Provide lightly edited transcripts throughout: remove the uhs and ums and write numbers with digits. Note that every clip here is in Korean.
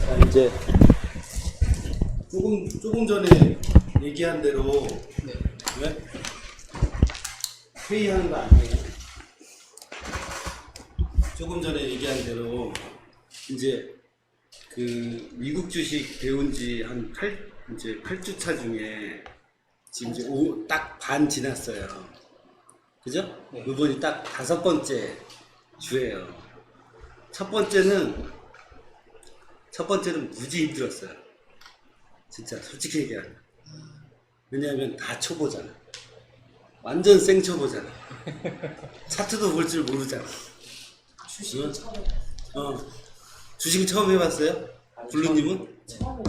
자, 이제 조금 전에 얘기한 대로 네. 왜? 회의하는 거 아니에요? 조금 전에 얘기한 대로 이제 그 미국 주식 배운 지 한 8주차 중에 지금 이제 딱 반 지났어요. 그죠? 네. 이번이 딱 5번째 주예요. 첫 번째는 무지 힘들었어요. 진짜 솔직히 얘기하면. 왜냐하면 다 초보잖아. 완전 생초보잖아. 차트도 볼 줄 모르잖아. 주식은 처음 주식 처음 해봤어요? 블루님은? 처음.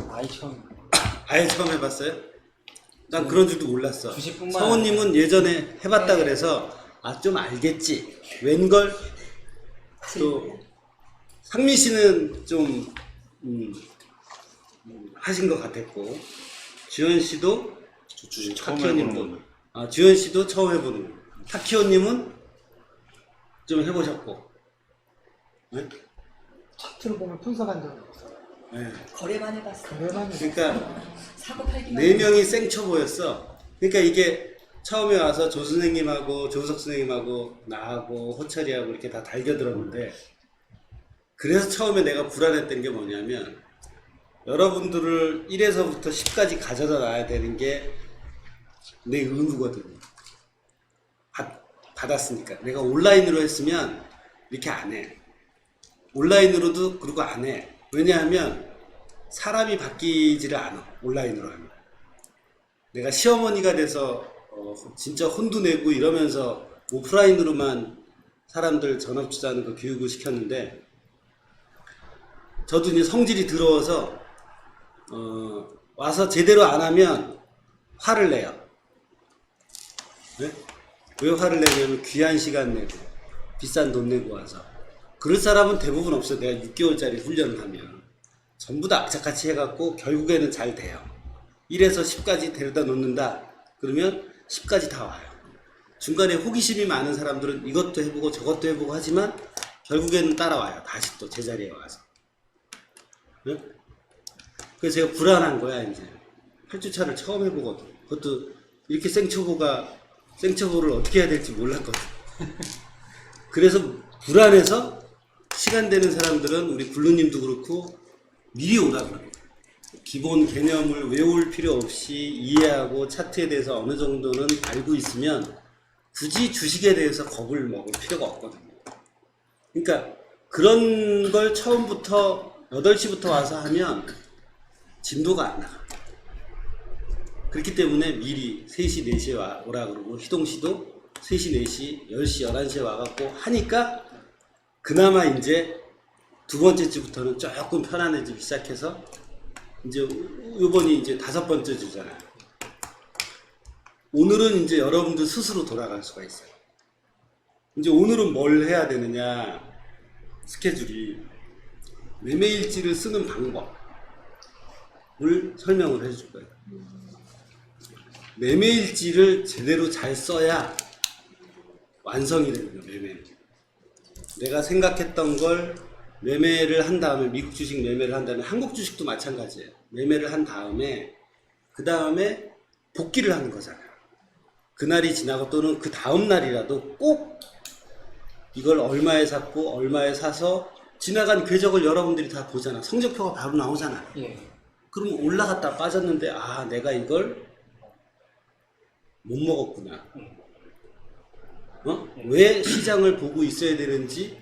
아예 처음 해봤어요? 난 그런 줄도 몰랐어. 주식뿐만 성우님은 예전에 해봤다 그래서 좀 알겠지. 웬걸? 또 상민 씨는 좀 하신 것 같았고, 주현 씨도 주식 처음 타키오님도 해보는 주현 씨도 처음 해보는 거. 타키오님은 좀 해보셨고, 네? 차트를 보면 분석한 적이 없어요. 네. 거래만 해봤어. 거래만 그러니까 사고 팔기만. 4명이 생초보였어. 그러니까 이게 처음에 와서 조 선생님하고 조석 선생님하고 나하고 호철이하고 이렇게 다 달겨들었는데, 그래서 처음에 내가 불안했던 게 뭐냐면 여러분들을 1에서부터 10까지 가져다 놔야 되는 게 내 의무거든요. 받았으니까. 내가 온라인으로 했으면 이렇게 안 해. 온라인으로도 그러고 안 해. 왜냐하면 사람이 바뀌지를 않아. 온라인으로 하면. 내가 시어머니가 돼서 진짜 혼도 내고 이러면서 오프라인으로만 사람들 전업 투자하는 거 교육을 시켰는데, 저도 이제 성질이 더러워서 와서 제대로 안 하면 화를 내요. 네? 왜 화를 내냐면 귀한 시간 내고 비싼 돈 내고 와서. 그럴 사람은 대부분 없어요. 내가 6개월짜리 훈련을 하면 전부 다 악착같이 해갖고 결국에는 잘 돼요. 1에서 10까지 데려다 놓는다 그러면 10까지 다 와요. 중간에 호기심이 많은 사람들은 이것도 해보고 저것도 해보고 하지만 결국에는 따라와요. 다시 또 제자리에 와서. 네? 그래서 제가 불안한 거야. 이제 8주차를 처음 해보거든. 그것도 이렇게 생초보를 어떻게 해야 될지 몰랐거든. 그래서 불안해서 시간 되는 사람들은 우리 블루님도 그렇고 미리 오라 그래요. 기본 개념을 외울 필요 없이 이해하고 차트에 대해서 어느 정도는 알고 있으면 굳이 주식에 대해서 겁을 먹을 필요가 없거든요. 그러니까 그런 걸 처음부터 8시부터 와서 하면 진도가 안 나가. 그렇기 때문에 미리 3시, 4시에 오라 그러고, 희동씨도 3시, 4시, 10시, 11시에 와갖고 하니까 그나마 이제 2번째 주부터는 조금 편안해지기 시작해서 이제 요번이 이제 5번째 주잖아요. 오늘은 이제 여러분들 스스로 돌아갈 수가 있어요. 이제 오늘은 뭘 해야 되느냐, 스케줄이 매매일지를 쓰는 방법을 설명을 해줄 거예요. 매매일지를 제대로 잘 써야 완성이 되는 거예요. 매매는. 내가 생각했던 걸 매매를 한 다음에, 미국 주식 매매를 한 다음에, 한국 주식도 마찬가지예요. 매매를 한 다음에 그 다음에 복귀를 하는 거잖아요. 그날이 지나고 또는 그 다음 날이라도 꼭 이걸 얼마에 샀고 얼마에 사서 지나간 궤적을 여러분들이 다 보잖아. 성적표가 바로 나오잖아. 예. 그럼 올라갔다 빠졌는데 내가 이걸 못 먹었구나. 왜 시장을 보고 있어야 되는지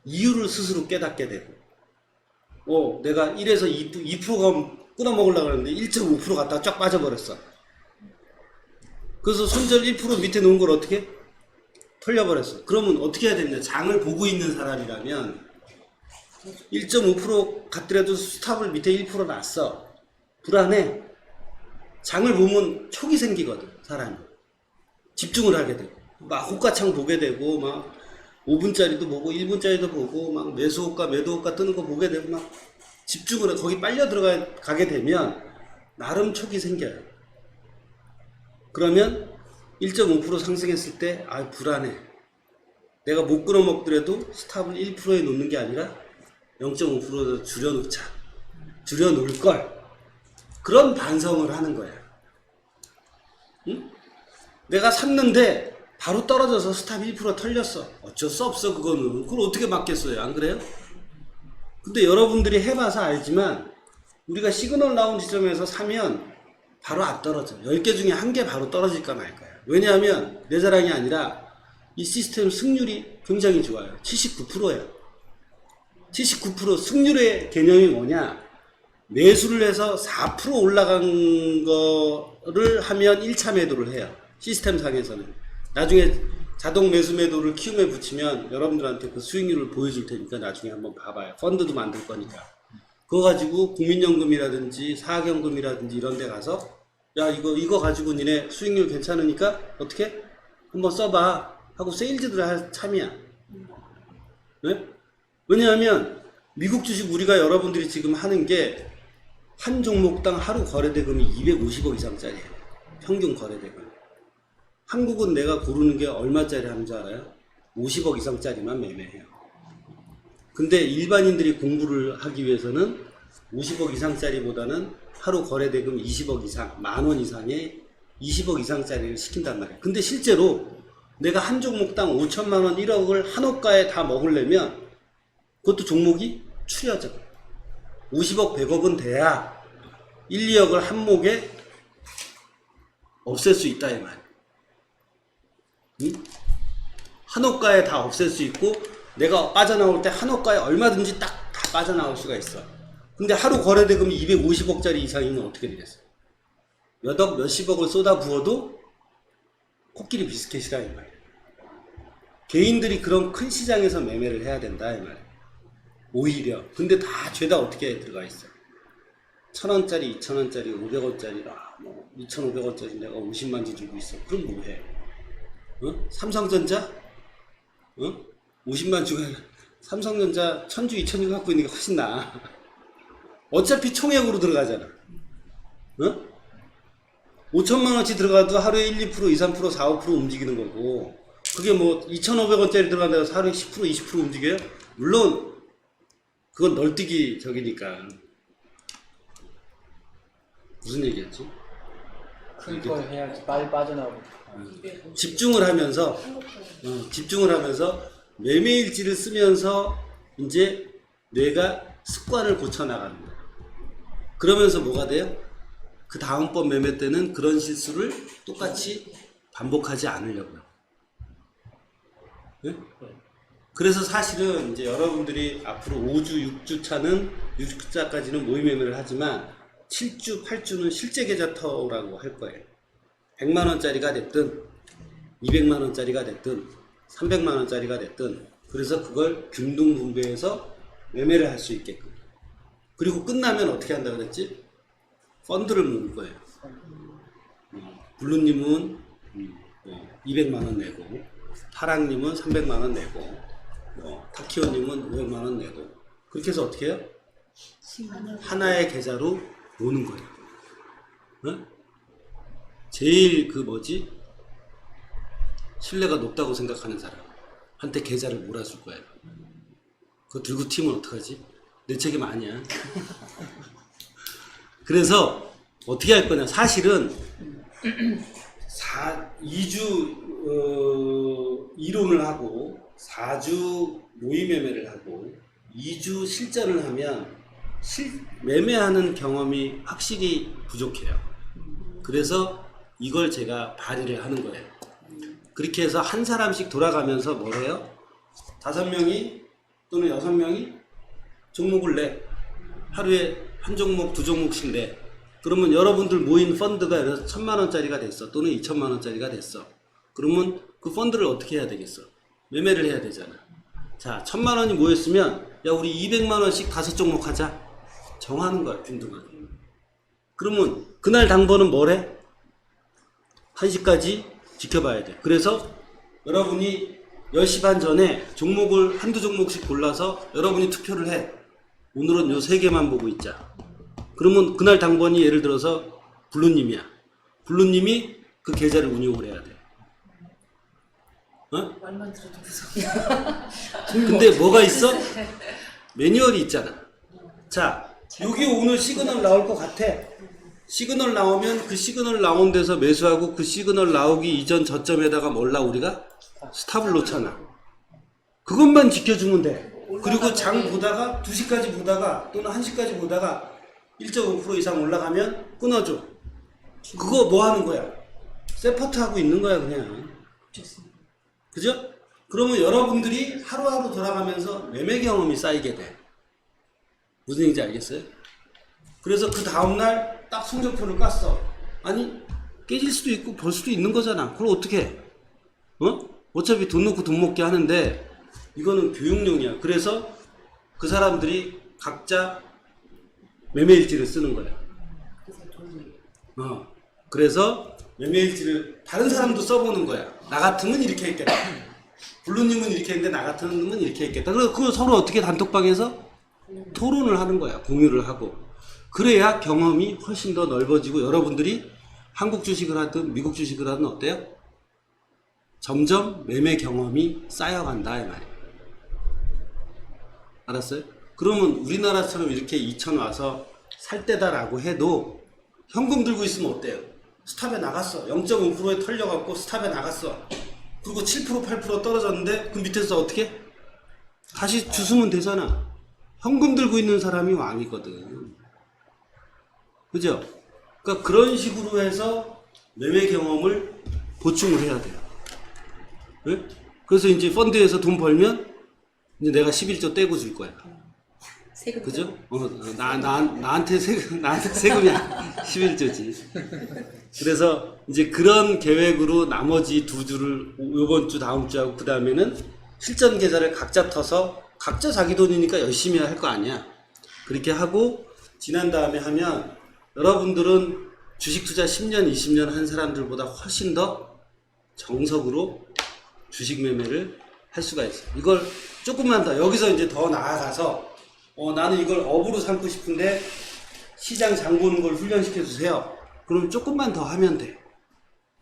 이유를 스스로 깨닫게 되고, 내가 1에서 2%가 끊어먹으려고 하는데 1.5% 갔다가 쫙 빠져버렸어. 그래서 손절 1% 밑에 놓은 걸 어떻게? 털려버렸어. 그러면 어떻게 해야 되냐? 장을 보고 있는 사람이라면 1.5% 갔더라도 스탑을 밑에 1% 놨어. 불안해. 장을 보면 촉이 생기거든, 사람이. 집중을 하게 되고. 막 호가창 보게 되고, 막 5분짜리도 보고, 1분짜리도 보고, 막 매수호가, 매도호가 뜨는 거 보게 되고, 막 집중을 해. 거기 빨려 들어가게 되면, 나름 촉이 생겨요. 그러면 1.5% 상승했을 때, 불안해. 내가 못 끌어먹더라도 스탑을 1%에 놓는 게 아니라 0.5% 줄여놓자. 줄여놓을 걸. 그런 반성을 하는 거야. 응? 내가 샀는데 바로 떨어져서 스탑 1% 털렸어. 어쩔 수 없어 그거는. 그걸 어떻게 막겠어요. 안 그래요? 근데 여러분들이 해봐서 알지만 우리가 시그널 나온 지점에서 사면 바로 안 떨어져. 10개 중에 1개 바로 떨어질까 말 거야. 왜냐하면 내 자랑이 아니라 이 시스템 승률이 굉장히 좋아요. 79%예요. 79% 승률의 개념이 뭐냐? 매수를 해서 4% 올라간 거를 하면 1차 매도를 해요. 시스템 상에서는. 나중에 자동 매수 매도를 키움에 붙이면 여러분들한테 그 수익률을 보여줄 테니까 나중에 한번 봐봐요. 펀드도 만들 거니까. 그거 가지고 국민연금이라든지 사학연금이라든지 이런 데 가서 야 이거 가지고 니네 수익률 괜찮으니까 어떻게? 한번 써봐 하고 세일즈들 할 참이야. 네? 왜냐하면 미국 주식 우리가 여러분들이 지금 하는 게 한 종목당 하루 거래대금이 250억 이상짜리예요. 평균 거래대금. 한국은 내가 고르는 게 얼마짜리 하는 줄 알아요? 50억 이상짜리만 매매해요. 근데 일반인들이 공부를 하기 위해서는 50억 이상짜리보다는 하루 거래대금 20억 이상, 10,000원 이상의 20억 이상짜리를 시킨단 말이에요. 근데 실제로 내가 한 종목당 5천만 원, 1억을 한 호가에 다 먹으려면 그것도 종목이 추려져. 50억, 100억은 돼야 1, 2억을 한 목에 없앨 수 있다 이 말이에요. 응? 한 호가에 다 없앨 수 있고 내가 빠져나올 때 한 호가에 얼마든지 딱 다 빠져나올 수가 있어. 근데 하루 거래대금이 250억짜리 이상이면 어떻게 되겠어요? 몇억, 몇십억을 쏟아 부어도 코끼리 비스켓이다 이 말이에요. 개인들이 그런 큰 시장에서 매매를 해야 된다 이 말이에요. 오히려. 근데 다 죄다 어떻게 들어가 있어요? 1,000원짜리, 2,000원짜리, 500원짜리, 2,500원짜리 내가 50만지 주고 있어. 그럼 뭐해? 어? 삼성전자? 어? 50만 주고 삼성전자 1,000주, 2,000주 갖고 있는 게 훨씬 나아. 어차피 총액으로 들어가잖아. 어? 5천만 원치 들어가도 하루에 1, 2%, 2, 3%, 4, 5% 움직이는 거고 그게 뭐 2,500원짜리 들어간다고 해서 하루에 10%, 20% 움직여요? 물론 그건 널뛰기 저기니까. 무슨 얘기였지? 큰 걸 해야지 빨리 빠져나오고. 집중을 하면서 매매일지를 쓰면서 이제 뇌가 습관을 고쳐 나가는 거예요. 그러면서 뭐가 돼요? 그 다음번 매매 때는 그런 실수를 똑같이 반복하지 않으려고요. 네? 그래서 사실은 이제 여러분들이 앞으로 5주, 6주 차는 6주차까지는 모의 매매를 하지만 7주, 8주는 실제 계좌 터라고 할 거예요. 100만 원짜리가 됐든 200만 원짜리가 됐든 300만 원짜리가 됐든 그래서 그걸 균등 분배해서 매매를 할 수 있게끔. 그리고 끝나면 어떻게 한다 그랬지? 펀드를 모을 거예요. 블루님은 200만 원 내고 파랑님은 300만 원 내고 타키오님은 500만 원 내고 그렇게 해서 어떻게 해요? 하나의 계좌로 모는 거예요. 어? 제일 신뢰가 높다고 생각하는 사람한테 계좌를 몰아줄 거예요. 그거 들고 튀면 어떡하지? 내 책임 아니야. 그래서 어떻게 할 거냐? 사실은 2주 이론을 하고 4주 모의 매매를 하고 2주 실전을 하면 매매하는 경험이 확실히 부족해요. 그래서 이걸 제가 발휘를 하는 거예요. 그렇게 해서 한 사람씩 돌아가면서 뭘 해요? 5명이 또는 6명이 종목을 내. 하루에 한 종목, 2종목씩 내. 그러면 여러분들 모인 펀드가 1,000만 원짜리가 됐어. 또는 2,000만 원짜리가 됐어. 그러면 그 펀드를 어떻게 해야 되겠어? 매매를 해야 되잖아. 자, 1,000만 원이 모였으면 야 우리 200만 원씩 5종목 하자. 정하는 거야, 균등하게. 그러면 그날 당번은 뭐래? 1시까지 지켜봐야 돼. 그래서 여러분이 10시 반 전에 종목을 한두 종목씩 골라서 여러분이 투표를 해. 오늘은 요 3개만 보고 있자. 그러면 그날 당번이 예를 들어서 블루님이야. 블루님이 그 계좌를 운용을 해야 돼. 어? 말만 들어도 무서워. 근데 뭐가 있어? 매뉴얼이 있잖아. 자, 여기 오늘 시그널 나올 것 같아. 시그널 나오면 그 시그널 나온 데서 매수하고 그 시그널 나오기 이전 저점에다가 몰라 우리가 스탑을 놓잖아. 그것만 지켜주면 돼. 그리고 장 보다가 2시까지 보다가 또는 1시까지 보다가 1.5% 이상 올라가면 끊어줘. 그거 뭐 하는 거야? 세퍼트 하고 있는 거야 그냥. 좋습니다. 그죠? 그러면 여러분들이 하루하루 돌아가면서 매매 경험이 쌓이게 돼. 무슨 얘기인지 알겠어요? 그래서 그 다음날 딱 성적표를 깠어. 아니 깨질 수도 있고 벌 수도 있는 거잖아. 그걸 어떻게 해? 어? 어차피 돈 넣고 돈 먹게 하는데 이거는 교육용이야. 그래서 그 사람들이 각자 매매일지를 쓰는 거야. 그래서 돈이 그래서 매매일지를 다른 사람도 써보는 거야. 나 같으면 이렇게 했겠다. 블루님은 이렇게 했는데 나 같은 놈은 이렇게 했겠다. 그래서 그걸 서로 어떻게 단톡방에서 토론을 하는 거야. 공유를 하고. 그래야 경험이 훨씬 더 넓어지고 여러분들이 한국 주식을 하든 미국 주식을 하든 어때요? 점점 매매 경험이 쌓여간다 이 말이에요. 알았어요? 그러면 우리나라처럼 이렇게 2천 와서 살 때다라고 해도 현금 들고 있으면 어때요? 스탑에 나갔어. 0.5%에 털려갖고 스탑에 나갔어. 그리고 7% 8% 떨어졌는데 그 밑에서 어떻게? 다시 주스면 되잖아. 현금 들고 있는 사람이 왕이거든. 그죠? 그러니까 그런 식으로 해서 매매 경험을 보충을 해야 돼요. 네? 그래서 이제 펀드에서 돈 벌면 이제 내가 11조 떼고 줄 거야. 세금. 그죠? 나한테 세금이야. 11조지. 그래서 이제 그런 계획으로 나머지 2주를 요번 주 다음 주하고 그 다음에는 실전 계좌를 각자 터서 각자 자기 돈이니까 열심히 할 거 아니야. 그렇게 하고 지난 다음에 하면 여러분들은 주식 투자 10년, 20년 한 사람들보다 훨씬 더 정석으로 주식 매매를 할 수가 있어. 이걸 조금만 더 여기서 이제 더 나아가서 나는 이걸 업으로 삼고 싶은데 시장 장 보는 걸 훈련시켜 주세요. 그럼 조금만 더 하면 돼.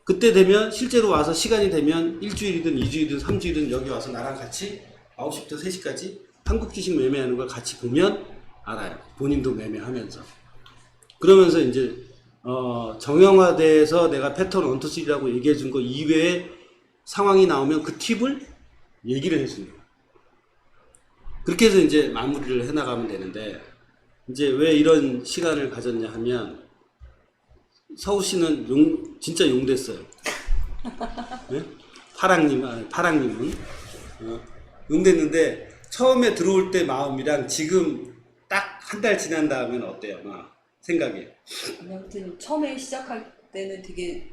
그때 되면 실제로 와서 시간이 되면 일주일이든 2주이든 3주이든 여기 와서 나랑 같이 9시부터 3시까지 한국 주식 매매하는 걸 같이 보면 알아요. 본인도 매매하면서. 그러면서 이제 정형화돼서 내가 패턴 1, 2, 3라고 얘기해 준 거 이외에 상황이 나오면 그 팁을 얘기를 해주는 거예요. 그렇게 해서 이제 마무리를 해나가면 되는데 이제 왜 이런 시간을 가졌냐 하면 서우씨는 진짜 용됐어요. 네? 파랑님은 용됐는데 처음에 들어올 때 마음이랑 지금 딱 한 달 지난 다음엔 어때요? 생각이. 아무튼 처음에 시작할 때는 되게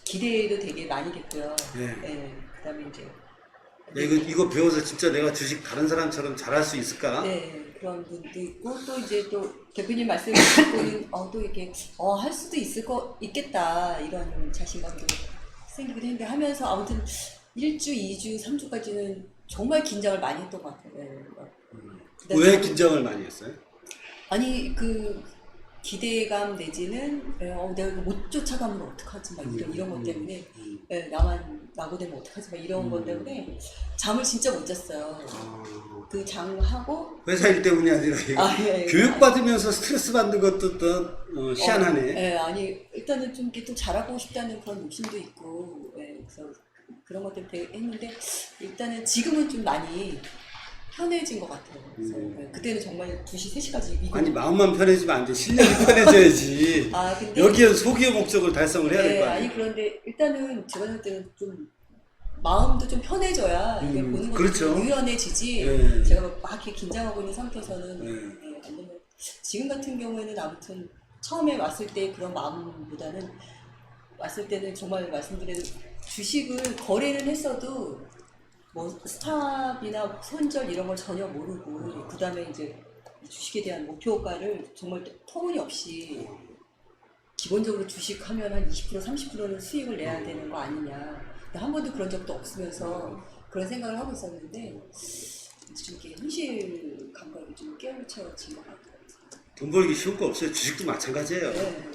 기대도 되게 많이 됐고요. 네. 네. 그다음에 이제 이거 배워서 진짜 내가 주식 다른 사람처럼 잘할 수 있을까? 네, 그런 분도 있고 또 이제 또 대표님 말씀을 듣고는 또 이렇게 할 수도 있겠다 이런 자신감도 생기기도 했는데 하면서 아무튼 1주, 2주, 3주까지는 정말 긴장을 많이 했던 것 같아요. 네. 왜 긴장을 많이 했어요? 아니 그 기대감 내지는 내가 이거 못 쫓아가면 어떡하지 막 이런 것 때문에 나만 나고 되면 어떡하지 막 이런 것 때문에 잠을 진짜 못 잤어요. 그 장하고 회사 일 때문이 아니라 예, 교육받으면서 스트레스 받는 것도 또 희한하네. 아니 일단은 좀 이렇게 또 잘하고 싶다는 그런 욕심도 있고 그래서 그런 것들 했는데 일단은 지금은 좀 많이 편해진 것 같아요. 그래서 그때는 정말 2시, 3시까지 아니 마음만 편해지면 안 돼. 실력이 편해져야지. 근데 여기에 소기의 목적을 달성을 해야 될 거 아니야. 아니 그런데 일단은 제가 볼 때는 좀 마음도 좀 편해져야 이게 보는 것도 그렇죠. 좀 유연해지지. 네. 제가 막 이렇게 긴장하고 있는 상태에서는 네. 안 되면 지금 같은 경우에는 아무튼 처음에 왔을 때 그런 마음보다는 왔을 때는 정말 말씀드린 주식을 거래는 했어도 뭐 스탑이나 손절 이런 걸 전혀 모르고 그 다음에 이제 주식에 대한 목표가를 정말 터무니없이 기본적으로 주식하면 한 20% 30%는 수익을 내야 되는 거 아니냐. 근데 한 번도 그런 적도 없으면서 그런 생각을 하고 있었는데 좀 이렇게 현실 감각이 좀 깨우쳐진 것 같아요. 돈 벌기 쉬운 거 없어요. 주식도 마찬가지예요. 네.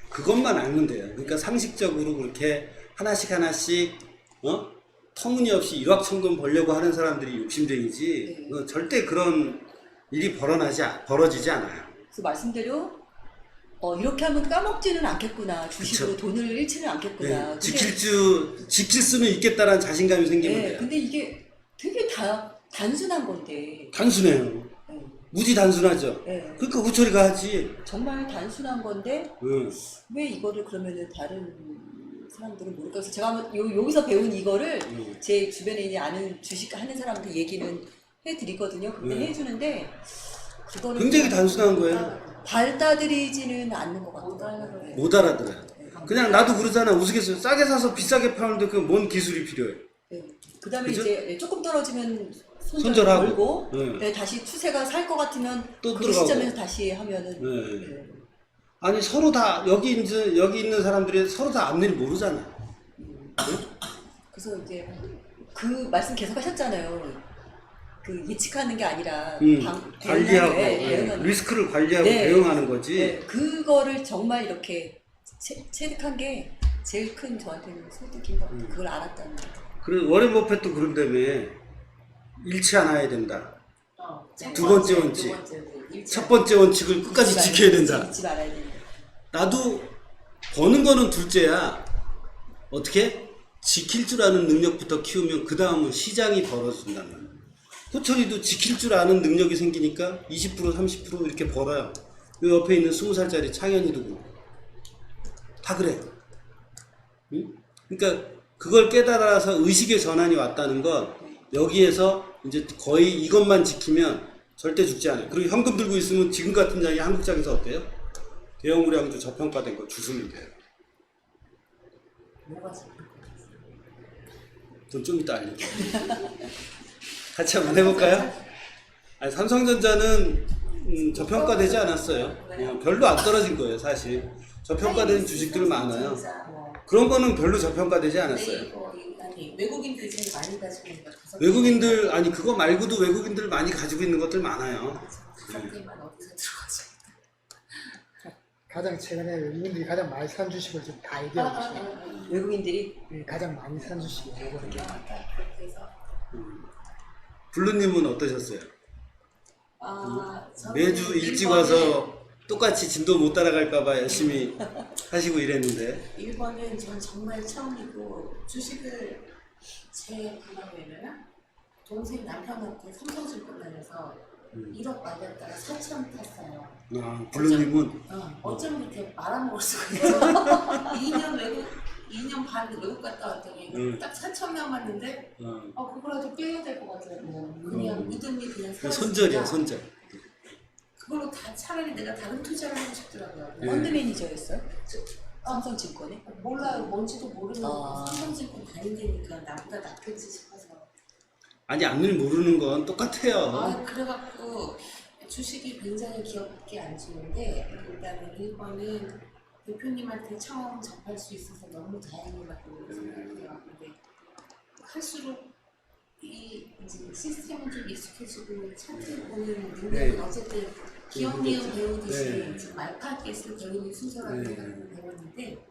그것만 알면 돼요. 그러니까 상식적으로 그렇게 하나씩 터무니없이 일확천금 벌려고 하는 사람들이 욕심쟁이지 네. 절대 그런 일이 벌어지지 않아요. 그래서 말씀대로 이렇게 하면 까먹지는 않겠구나. 주식으로 그쵸. 돈을 잃지는 않겠구나. 네, 근데, 지킬 수는 있겠다라는 자신감이 생기면 네, 돼요. 근데 이게 되게 단순한 건데. 단순해요. 네, 무지 단순하죠. 네. 그러니까 우철이가 하지. 정말 단순한 건데 응. 왜 이거를 그러면은 다른 사람들은 모를까? 그래서 제가 한번 여기서 배운 이거를 제 주변에 있는 아는 주식 하는 사람한테 얘기는 해드리거든요. 근데 해주는데 그거를 굉장히 단순한 거예요. 받아들이지는 않는 것 같아요. 네. 못 알아들어요. 그냥 나도 그러잖아. 우스갯소리 싸게 사서 비싸게 파는데 그 뭔 기술이 필요해. 네. 그다음에 그죠? 이제 조금 떨어지면 손절하고. 걸고 네. 네, 다시 추세가 살 것 같으면 또 그 들어가고. 시점에서 다시 하면은 네. 네. 아니 서로 다 여기 있는 사람들이 서로 다 앞일 모르잖아. 그래서 이제 그 말씀 계속 하셨잖아요. 그 예측하는 게 아니라 관리하고 대응하는 리스크를 관리하고 네. 대응하는 거지. 네, 그거를 정말 이렇게 체득한 게 제일 큰 저한테는 설득인 것 같아요. 그걸 알았다는 거. 그리고 워렌 버핏도 그런다며 잃지 않아야 된다. 첫 두 번째 원칙. 두 번째, 일치 첫 번째 원칙을 끝까지 지켜야 된다. 잊지 말아야 된다. 나도 버는 거는 둘째야. 어떻게? 지킬 줄 아는 능력부터 키우면 그 다음은 시장이 벌어준단 말이야. 호철이도 지킬 줄 아는 능력이 생기니까 20% 30% 이렇게 벌어요. 요 옆에 있는 20살짜리 창현이도 그렇고 다 그래. 응? 그러니까 그걸 깨달아서 의식의 전환이 왔다는 건 여기에서 이제 거의 이것만 지키면 절대 죽지 않아요. 그리고 현금 들고 있으면 지금 같은 장이 한국장에서 어때요? 대형 우량주 저평가된 거 주수면 돼요. 돈 좀 이따 알려줘. 같이 한번 해볼까요? 아니, 삼성전자는 저평가되지 않았어요. 별로 안 떨어진 거예요, 사실. 저평가된 주식들 많아요. 그런 거는 별로 저평가되지 않았어요. 아니 외국인들이 제일 많이 가지고 있는 거 외국인들, 아니 그거 말고도 외국인들 많이 가지고 있는 것들 많아요. 상태만 어디서 들어가죠? 가장 최근에 외국인들이 가장 많이 산 주식을 좀 다 얘기하고 있어요. 외국인들이 가장 많이 산 주식이 요거는 그렇게 해서 블루님은 어떠셨어요? 저는 매주 일찍 일본에- 와서 똑같이 진도 못 따라갈까봐 열심히 하시고 이랬는데. 일본은 전 정말 처음이고 주식을 제 경험에는 동생 남편한테 삼성증권 다녀서 1억 받았다가 4천 탔어요. 아, 블루님은 어쩜 이렇게 말아먹을 수가 있죠? 2년 반 외국 갔다 왔더니 딱 4천 남았는데 그거라도 빼야 될 것 같아요. 그냥 믿음이 그냥 그 살았으니까 손절이야, 손절. 그걸로 다 차라리 내가 다른 투자를 하고 싶더라고요. 펀드 매니저였어요? 삼성증권에? 몰라요. 뭔지도 모르는 아. 삼성증권 다닌다니까 나보다 낫겠지 싶어서. 아니 앞일 모르는 건 똑같아요. 그래갖고 주식이 굉장히 기업게 안 좋은데 일단은 1번은 대표님한테 처음 접할 수 있어서 너무 다행이라고 생각해요. 근데 할수록 이 이제 시스템은 좀 익숙해지고 차트 보는 능력은 네. 어쨌든 기업 내용 배우듯이 네. 지금 알파게스 배우는 순서라고 네. 배웠는데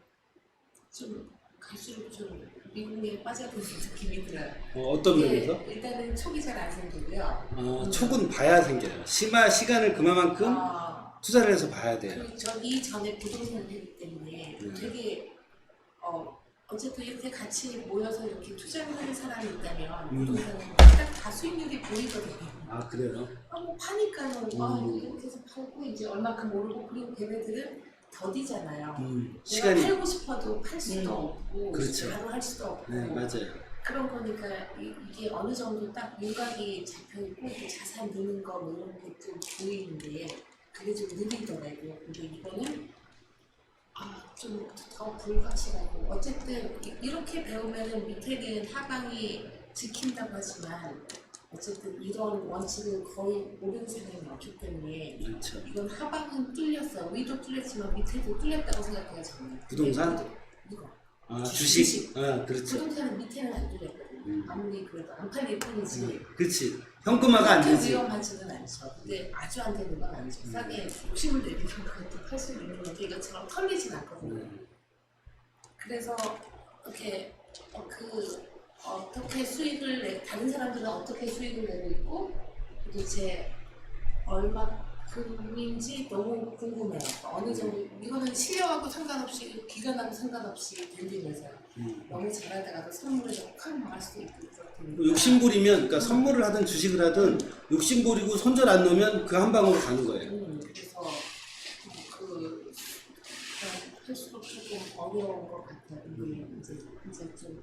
좀 갈수록 좀 미국에 빠져드는 느낌이 들어요. 어떤 네, 면에서? 일단은 촉이 잘 안 생기고요. 촉은 봐야 생겨요. 시간을 그만큼 투자를 해서 봐야 돼요. 그리고 저 이전에 부동산을 했기 때문에 되게 어쨌든 이렇게 같이 모여서 이렇게 투자를 하는 사람이 있다면 부동산은 딱 다 수익률이 보이거든요. 아 그래요? 뭐 파니까요. 이렇게 해서 팔고 이제 얼마큼 오르고 그리고 걔네들은 더디잖아요. 내가 시간이 팔고 싶어도 팔 수도 없고 그렇죠. 바로 할 수도 없고 네, 맞아요. 그런 거니까 이게 어느 정도 딱 윤곽이 잡혀있고 자산 느는 거 뭐 이런 게 좀 보이는데 그게 좀 느리더라고요. 근데 이거는 좀 더 불확실하고 어쨌든 이렇게 배우면은 밑에는 하방이 지킨다고 하지만 어쨌든 이런 원칙을 거의 모르는 사람이 없기 때문에 그렇죠. 이건 하방은 뚫렸어. 위도 뚫렸지만 밑에도 뚫렸다고 생각해요 저는. 부동산? 이거. 주식? 그렇죠. 부동산은 밑에는 안 뚫렸거든요. 아무리 그래도 안 팔릴 뿐이지. 그렇지. 현금화가 안 그렇게 되지. 위험하지는 않죠. 근데 아주 안 되는 건 아니죠. 싸게 욕심을 내리는 것도 팔 수 있는 건데 이것처럼 털리진 않거든요. 그래서 이렇게 어떻게 다른 사람들은 어떻게 수익을 내고 있고 도대체 얼마큼인지 너무 궁금해요. 어느 정도 이거는 실력하고 상관없이 기간하고 상관없이 던지면서 너무 잘하다가도 선물에서 확 망할 수도 있고 그렇거든요. 욕심부리면 그러니까 선물을 하든 주식을 하든 욕심부리고 손절 안 놓으면 그 한 방으로 가는 거예요. 그래서 할수록 조금 어려운 것 같아요. 이게 이제 좀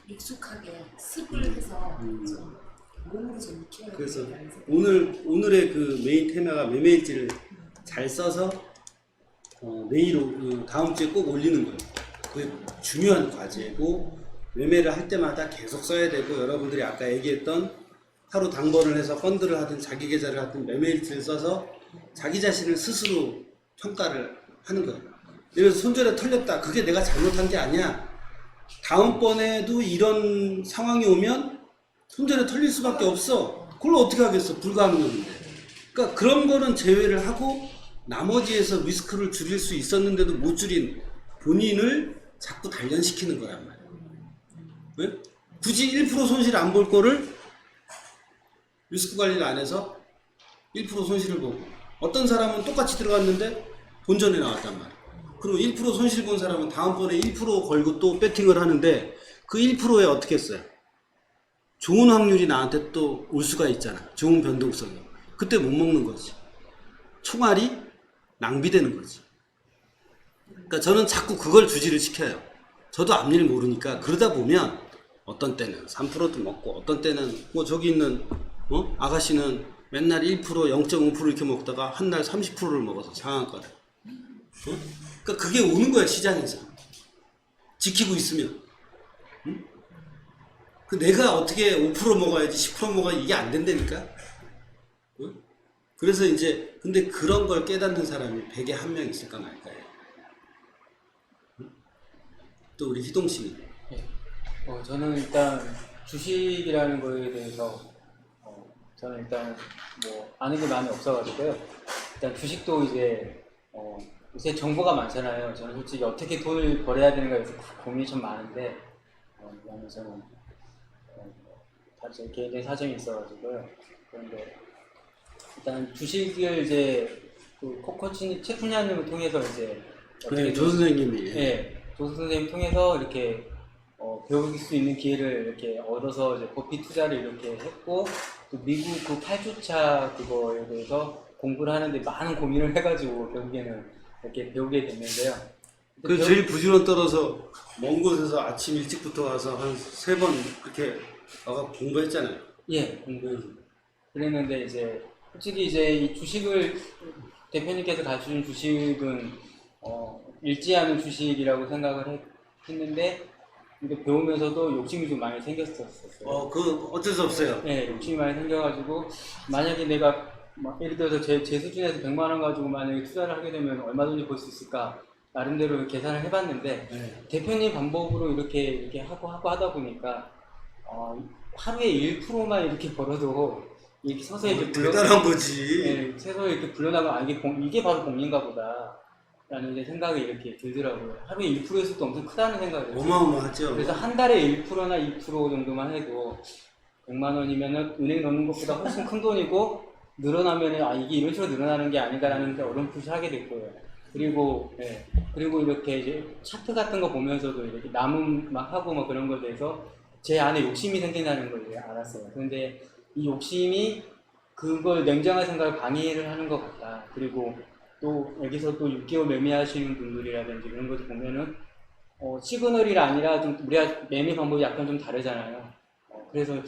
익숙하게 습을 해서 좀 몸으로 좀 익혀야 그래서 되겠다는 생각이 오늘의 그 메인 테마가 매매일지를 잘 써서 내일 다음 주에 꼭 올리는 거예요. 그게 중요한 과제고 매매를 할 때마다 계속 써야 되고 여러분들이 아까 얘기했던 하루 당번을 해서 펀드를 하든 자기 계좌를 하든 매매일지를 써서 자기 자신을 스스로 평가를 하는 거예요. 예를 들어서 손절에 털렸다. 그게 내가 잘못한 게 아니야. 다음번에도 이런 상황이 오면 손절에 털릴 수밖에 없어. 그걸 어떻게 하겠어? 불가항력인데. 그러니까 그런 거는 제외를 하고 나머지에서 리스크를 줄일 수 있었는데도 못 줄인 본인을 자꾸 단련시키는 거란 말이야. 왜? 굳이 1% 손실 안 볼 거를 리스크 관리를 안 해서 1% 손실을 보고 어떤 사람은 똑같이 들어갔는데 본전에 나왔단 말이야. 그리고 1% 손실 본 사람은 다음번에 1% 걸고 또 배팅을 하는데 그 1%에 어떻게 했어요? 좋은 확률이 나한테 또 올 수가 있잖아. 좋은 변동성이. 그때 못 먹는 거지. 총알이 낭비되는 거지. 그러니까 저는 자꾸 그걸 주지를 시켜요. 저도 앞일 모르니까 그러다 보면 어떤 때는 3%도 먹고 어떤 때는 뭐 저기 있는 아가씨는 맨날 1% 0.5% 이렇게 먹다가 한 날 30%를 먹어서 상한가를. 그러니까 그게 오는 거야 시장에서. 지키고 있으면. 응? 그 내가 어떻게 5% 먹어야지 10% 먹어야 이게 안 된다니까. 응? 그래서 이제 근데 그런 걸 깨닫는 사람이 100에 1명 있을까 말까요. 응? 또 우리 희동 씨는. 네. 저는 일단 주식이라는 거에 대해서 저는 일단 뭐 아는 게 많이 없어가지고요. 일단 주식도 이제 요새 정보가 많잖아요. 저는 솔직히 어떻게 돈을 벌어야 되는가 해서 고민이 좀 많은데 왜냐면 저는 다 제 개인적인 사정이 있어가지고요. 그런데 일단 주식을 이제 그 코코치 최funya님을 통해서 이제 네, 조 선생님이. 네, 조 선생님 통해서 이렇게 배울 수 있는 기회를 이렇게 얻어서 이제 버핏 투자를 이렇게 했고 또 미국 그 8주차 그거에 대해서 공부를 하는데 많은 고민을 해가지고 결국에는 이렇게 배우게 됐는데요. 그 제일 부지런 떨어서 먼 곳에서 아침 일찍부터 와서 한 3번 그렇게 와서 공부했잖아요. 예, 공부했어요. 그랬는데 이제 솔직히 이제 이 주식을 대표님께서 가르쳐준 주식은 읽지 않은 주식이라고 생각을 했는데 근데 배우면서도 욕심이 좀 많이 생겼었어요. 그 어쩔 수 없어요. 네, 욕심이 많이 생겨가지고 만약에 내가 막 예를 들어서 제 수준에서 100만 원 가지고 만약에 투자를 하게 되면 얼마든지 벌 수 있을까 나름대로 계산을 해봤는데 네. 대표님 방법으로 이렇게 하고 하다 보니까 하루에 1%만 이렇게 벌어도 이렇게 서서히 이제 대단한 거지. 네, 서서히 이렇게 불려나가 이게 바로 공인가 보다. 라는 이제 생각이 이렇게 들더라고요. 하루에 1%에서도 엄청 크다는 생각을 했어요. 어마어마하죠. 그래서 한 달에 1%나 2% 정도만 해도 100만 원이면은 은행 넣는 것보다 훨씬 큰 돈이고 늘어나면은 이게 이런 식으로 늘어나는 게 아닌가라는 어렴풋이 하게 됐고요. 그리고 그리고 이렇게 이제 차트 같은 거 보면서도 이렇게 남음 막 하고 막 그런 거에 대해서 제 안에 욕심이 생긴다는 걸 이제 알았어요. 그런데 이 욕심이 그걸 냉정한 생각을 방해를 하는 것 같다. 그리고 또 여기서 또 6개월 매매하시는 분들이라든지 그런 것을 보면은 시그널이 아니라 좀 우리가 매매 방법이 약간 좀 다르잖아요. 그래서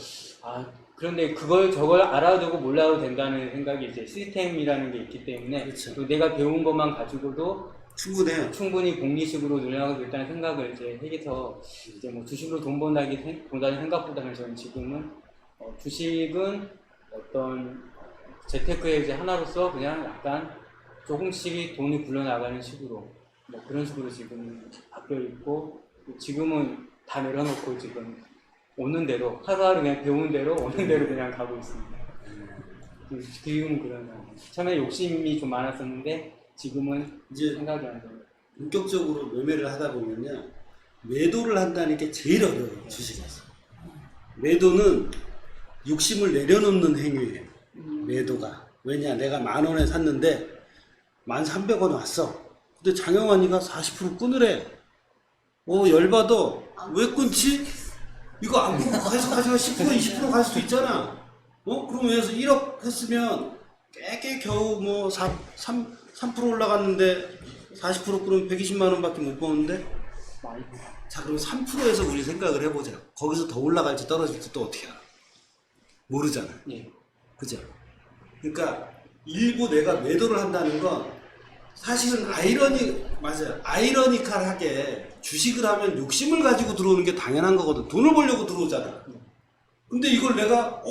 그런데 저걸 알아두고 몰라도 된다는 생각이 이제 시스템이라는 게 있기 때문에 그렇죠. 내가 배운 것만 가지고도 충분해요. 충분히 공리식으로 늘어나고 있다는 생각을 이제 해서 이제 뭐 주식으로 돈 번다는 생각보다는 저는 지금은 주식은 어떤 재테크의 이제 하나로서 그냥 약간 조금씩 돈이 굴러나가는 식으로 뭐 그런 식으로 지금 바뀌어 있고 지금은 다 내려놓고 지금 오는 대로 하루하루 그냥 배우는 대로 오는 대로 그냥 가고 있습니다. 지금은 그런 상황. 처음에 욕심이 좀 많았었는데 지금은 이제 생각이 안 듭니다. 본격적으로 매매를 하다 보면요 매도를 한다는 게 제일 어려워요 주식에서. 매도는 욕심을 내려놓는 행위예요. 매도가. 왜냐? 내가 10,000원에 샀는데 1,300원 왔어. 근데 장영환이가 40% 끊으래. 열받아. 왜 끊지? 이거 안 끊고 계속 가져가 10% 20% 갈 수도 있잖아. 그럼 여기서 1억 했으면 깨 겨우 뭐 3% 올라갔는데 40% 끊으면 120만 원밖에 못 버는데. 자, 그럼 3%에서 우리 생각을 해보자. 거기서 더 올라갈지 떨어질지 또 어떻게 알아? 모르잖아. 예. 그죠? 그러니까 일부 내가 매도를 한다는 건 사실은 맞아요. 아이러니컬하게 주식을 하면 욕심을 가지고 들어오는 게 당연한 거거든. 돈을 벌려고 들어오잖아. 근데 이걸 내가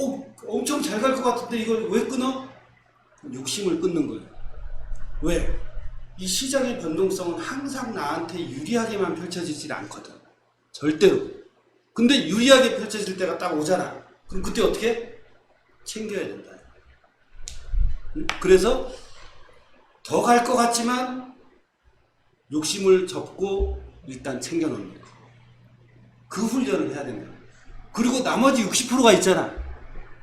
엄청 잘 갈 것 같은데 이걸 왜 끊어? 욕심을 끊는 거예요. 왜? 이 시장의 변동성은 항상 나한테 유리하게만 펼쳐지질 않거든. 절대로. 근데 유리하게 펼쳐질 때가 딱 오잖아. 그럼 그때 어떻게? 챙겨야 된다. 그래서 더 갈 것 같지만 욕심을 접고 일단 챙겨놓는 거예요. 그 훈련을 해야 된다. 그리고 나머지 60%가 있잖아.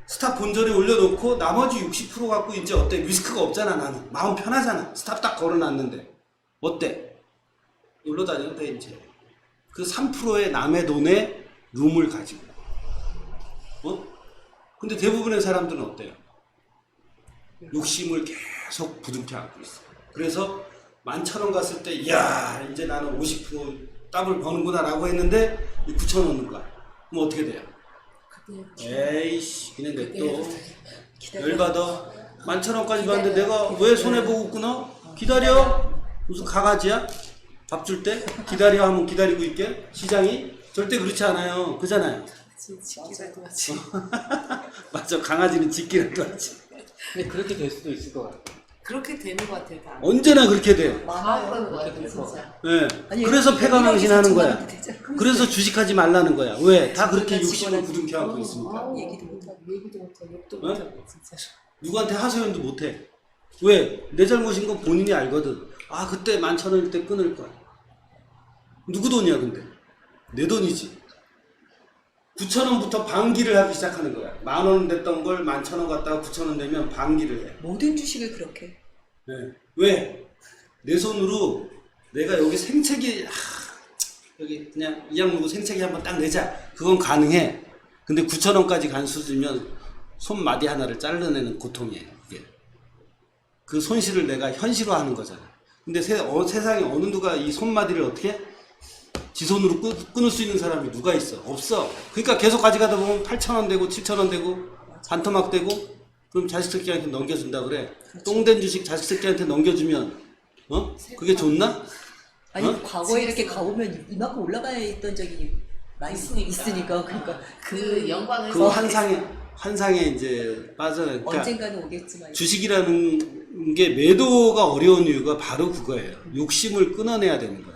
스탑 본전에 올려놓고 나머지 60% 갖고 이제 어때? 리스크가 없잖아. 나는 마음 편하잖아. 스탑 딱 걸어놨는데 어때? 놀러 다녀도 돼 이제. 그 3%의 남의 돈에 룸을 가지고 근데 대부분의 사람들은 어때요? 욕심을 계속 부둥켜 안고 있어. 그래서 11,000원 갔을 때 이야 이제 나는 50% 더블 버는구나 라고 했는데 9,000원 넣는 거야. 그럼 어떻게 돼요? 에이씨 그냥 냅둬. 열받아. 11,000원까지 갔는데 내가 왜 손해보고 끊어? 기다려. 무슨 강아지야? 밥 줄 때 기다려 하면 기다리고 있게? 시장이? 절대 그렇지 않아요. 그잖아요. 지키라도 하지. 맞아. 강아지는 지키라도 하지. 근데 그렇게 될 수도 있을 것 같아요. 그렇게 되는 것 같아요. 다. 언제나 그렇게 돼. 많아요. 것 그렇게 같아요, 될 것 진짜. 네. 아니, 그래서 폐가망신 하는 거야. 되잖아. 그래서 주식하지 말라는 거야. 왜? 다 그렇게 직원이나 욕심을 부둥켜 안고 있으니까. 아우, 얘기도 못하고. 얘기도 못하고 욕도 어? 못하고 진짜. 누구한테 하소연도 못해. 왜? 내 잘못인 건 본인이 알거든. 아 그때 11,000원일 때 끊을 거야. 누구 돈이야 근데? 내 돈이지. 9,000원부터 반기를 하기 시작하는 거야. 10,000원 됐던 걸 11,000원 갖다가 9,000원 되면 반기를 해. 모든 주식을 그렇게. 네. 왜? 내 손으로 내가 여기 생채기 여기 그냥 이양 물고 생채기 한번 딱 내자. 그건 가능해. 근데 9,000원까지 간 수준이면 손마디 하나를 잘라내는 고통이에요. 이게. 그 손실을 내가 현실화하는 거잖아. 근데 세상에 어느 누가 이 손마디를 어떻게 지 손으로 끊을 수 있는 사람이 누가 있어? 없어. 그러니까 계속 가져가다 보면 8,000원 되고 7,000원 되고 반토막 되고 그럼 자식 새끼한테 넘겨준다 그래. 똥된 주식 자식 새끼한테 넘겨주면 그게 좋나? 아니 과거에 이렇게 가보면 이만큼 올라가 있던 적이 많이 있으니까 그러니까 그 영광을 그 환상에 이제 빠져. 그러니까 언젠가는 오겠지만 주식이라는 게 매도가 어려운 이유가 바로 그거예요. 욕심을 끊어내야 되는 거예요.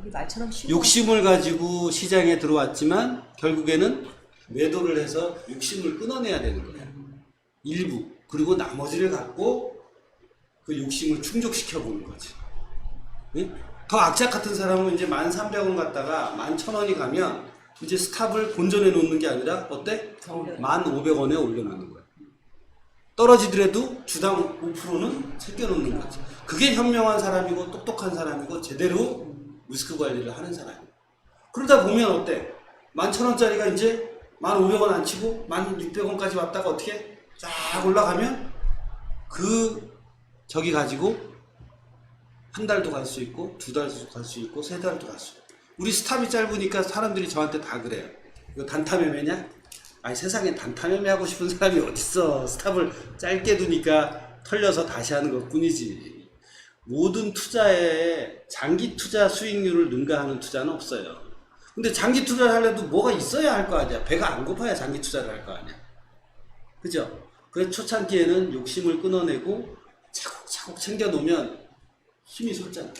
우리 말처럼 쉬워. 욕심을 가지고 시장에 들어왔지만 결국에는 매도를 해서 욕심을 끊어내야 되는 거예요. 일부. 그리고 나머지를 갖고 그 욕심을 충족시켜 보는 거지. 응? 더 악착 같은 사람은 이제 1,300원 갖다가 11,000원이 가면 이제 스탑을 본전에 놓는 게 아니라 어때? 1,500원에 올려놓는 거야. 떨어지더라도 주당 5%는 챙겨놓는 거지. 그게 현명한 사람이고 똑똑한 사람이고 제대로 리스크 관리를 하는 사람이에요. 그러다 보면 어때? 11,000원짜리가 이제 1,500원 안 치고 1,600원까지 왔다가 어떻게 쫙 올라가면 저기 가지고 한 달도 갈 수 있고 2달도 갈 수 있고 3달도 갈 수 있고. 우리 스탑이 짧으니까 사람들이 저한테 다 그래요. 이거 단타매매냐? 아니 세상에 단타매매 하고 싶은 사람이 어딨어. 스탑을 짧게 두니까 털려서 다시 하는 것 뿐이지. 모든 투자에 장기 투자 수익률을 능가하는 투자는 없어요. 근데 장기 투자를 하려도 뭐가 있어야 할 거 아니야. 배가 안 고파야 장기 투자를 할 거 아니야. 그죠? 그래서 초창기에는 욕심을 끊어내고 차곡차곡 챙겨놓으면 힘이 솟잖아.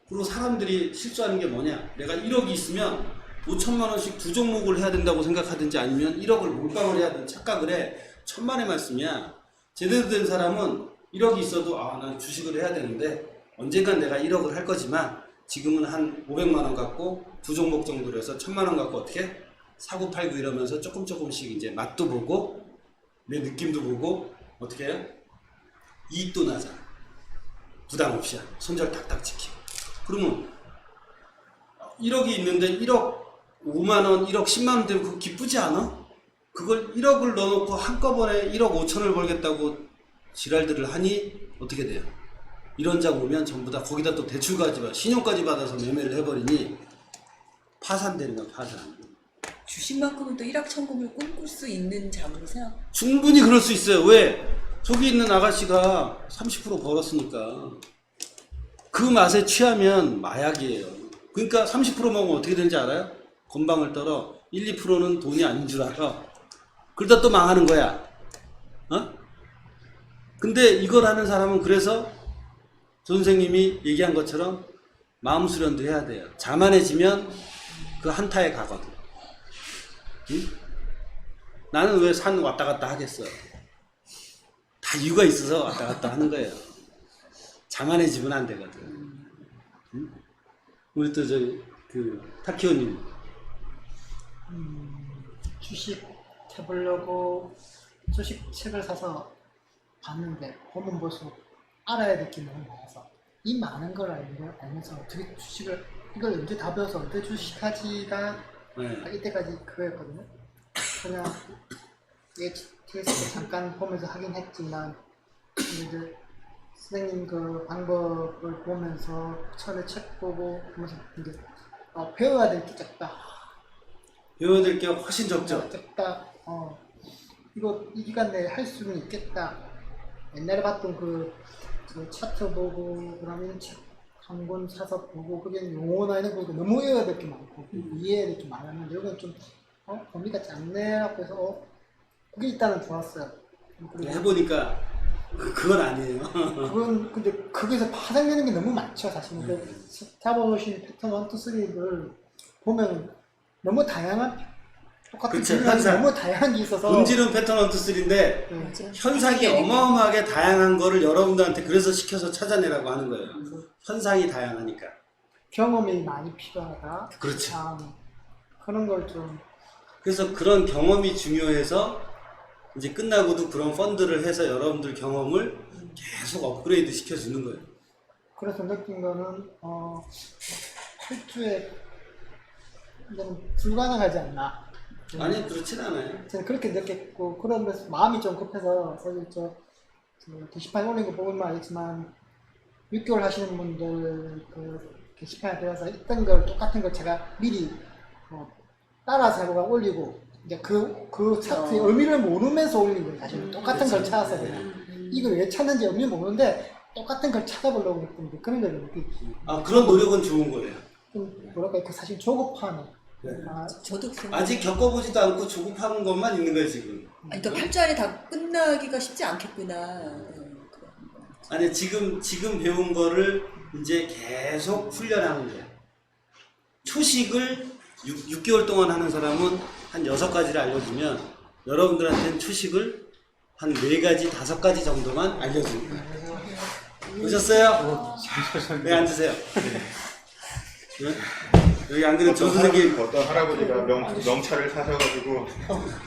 그리고 사람들이 실수하는 게 뭐냐. 내가 1억이 있으면 5천만 원씩 두 종목을 해야 된다고 생각하든지 아니면 1억을 몰빵을 해야 되는 착각을 해. 천만의 말씀이야. 제대로 된 사람은 1억이 있어도 난 주식을 해야 되는데 언젠간 내가 1억을 할 거지만 지금은 한 500만 원 갖고 두 종목 정도로 해서 1,000만 원 갖고 어떻게 사고 팔고 이러면서 조금씩 이제 맛도 보고 내 느낌도 보고 어떻게 해요? 이익도 나잖아. 부담 없이 손절 딱딱 지키고. 그러면 1억이 있는데 1억 5만 원, 1억 10만 원 되면 그거 기쁘지 않아? 그걸 1억을 넣어놓고 한꺼번에 1억 5천을 벌겠다고 지랄들을 하니 어떻게 돼요? 이런 장 오면 전부 다 거기다 또 대출까지 받아 신용까지 받아서 매매를 해버리니 파산되는 거야. 파산. 주식만큼은 또 일확천금을 꿈꿀 수 있는 장으로 생각. 충분히 그럴 수 있어요. 왜? 저기 있는 아가씨가 30% 벌었으니까 그 맛에 취하면 마약이에요. 그러니까 30% 먹으면 어떻게 되는지 알아요? 건방을 떨어 1, 2%는 돈이 아닌 줄 알아. 그러다 또 망하는 거야. 어? 근데 이걸 하는 사람은 그래서 선생님이 얘기한 것처럼 마음 수련도 해야 돼요. 자만해지면 그 한타에 가거든. 응? 나는 왜 산 왔다 갔다 하겠어? 다 이유가 있어서 왔다 갔다 하는 거예요. 자만해지면 안 되거든. 응? 우리 또 저기 그 타키오님 주식 해보려고 주식 책을 사서 봤는데 보면 볼수록 알아야 될 게 너무 많아서 이 많은 걸 알면서 어떻게 주식을 이걸 언제 다 배워서 언제 주식하지가 네. 이때까지 그거였거든요. 그냥 테스트 잠깐 보면서 하긴 했지만 이제 선생님 그 방법을 보면서 처음에 책 보고 보면서 이제 배워야 될 게 적다. 배워야 될 게 훨씬 적죠. 적다. 이거 이 기간 내에 할 수는 있겠다. 옛날에 봤던 그 차트 보고 그다음에 책 한 권 사서 보고 그게 용어나 이런 거 너무 외워야 될 게 많고 이해해야 될 게 많았는데 이건 좀 범위가 작네라고 해서 그게 일단은 좋았어요. 그리고 해보니까 그건 아니에요. 그건 근데 거기서 파생되는 게 너무 많죠 사실은. 근데 잡아오신 패턴 1, 2, 3를 보면 너무 다양한 똑같은 그쵸, 질문이 현상. 너무 다양한 게 있어서 본질은 패턴 1, 2, 3인데 맞아. 현상이 어마어마하게 다양한 거를 여러분들한테 그래서 시켜서 찾아내라고 하는 거예요. 현상이 다양하니까. 경험이 많이 필요하다. 그렇죠. 그런 걸 좀 그래서 그런 경험이 중요해서 이제 끝나고도 그런 펀드를 해서 여러분들 경험을 계속 업그레이드 시켜주는 거예요. 그래서 느낀 거는 8주에 이건 불가능하지 않나. 아니 그렇진 않아요. 저는 그렇게 느꼈고 그러면서 마음이 좀 급해서 사실 저 게시판에 올린 거 보면 알겠지만 6개월 하시는 분들 그 게시판에 들어가서 있던 걸 똑같은 걸 제가 미리 따라서 해보고 올리고 이제 그 차트의 의미를 모르면서 올린 거예요. 사실 똑같은 걸 찾았어야 돼요. 이걸 왜 찾는지 의미 모르는데 똑같은 걸 찾아보려고 했는데 그런 걸 아 그런 노력은 좋은 거예요. 좀 뭐랄까 그 사실 조급하네. 네. 저도 그 아직 겪어보지도 않고 조급하는 것만 있는 거예요 지금. 아니 또 8주 안에 다 끝나기가 쉽지 않겠구나. 아니 지금 배운 거를 이제 계속 훈련하는 거예요. 초식을 6개월 동안 하는 사람은 한 6가지를 알려주면 여러분들한테는 초식을 한 4가지, 5가지 정도만 알려주는 거예요. 오셨어요? 네, 앉으세요. 네? 여기 안 그래도 조 선생님 어떤 할아버지가 명차를 사셔가지고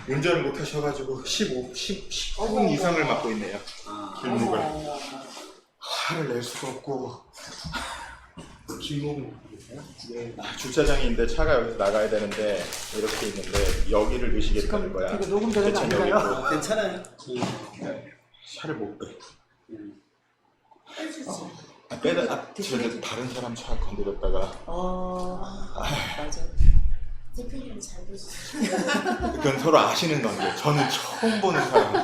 운전을 못 하셔가지고 15분 이상을 맡고 있네요. 길목을 화를 낼 수가 없고 길목은 주차장인데 차가 여기서 나가야 되는데 이렇게 있는데 여기를 넣으시겠다는 거야. 이거 녹음되는 거 대천 아닌가요? 여기로. 괜찮아요. 차를 못 빼. 해주지. 저는 다른 사람 차 건드렸다가 맞아. 대표님이 잘 보시죠. 그건 서로 아시는 관계. 저는 처음 보는 사람.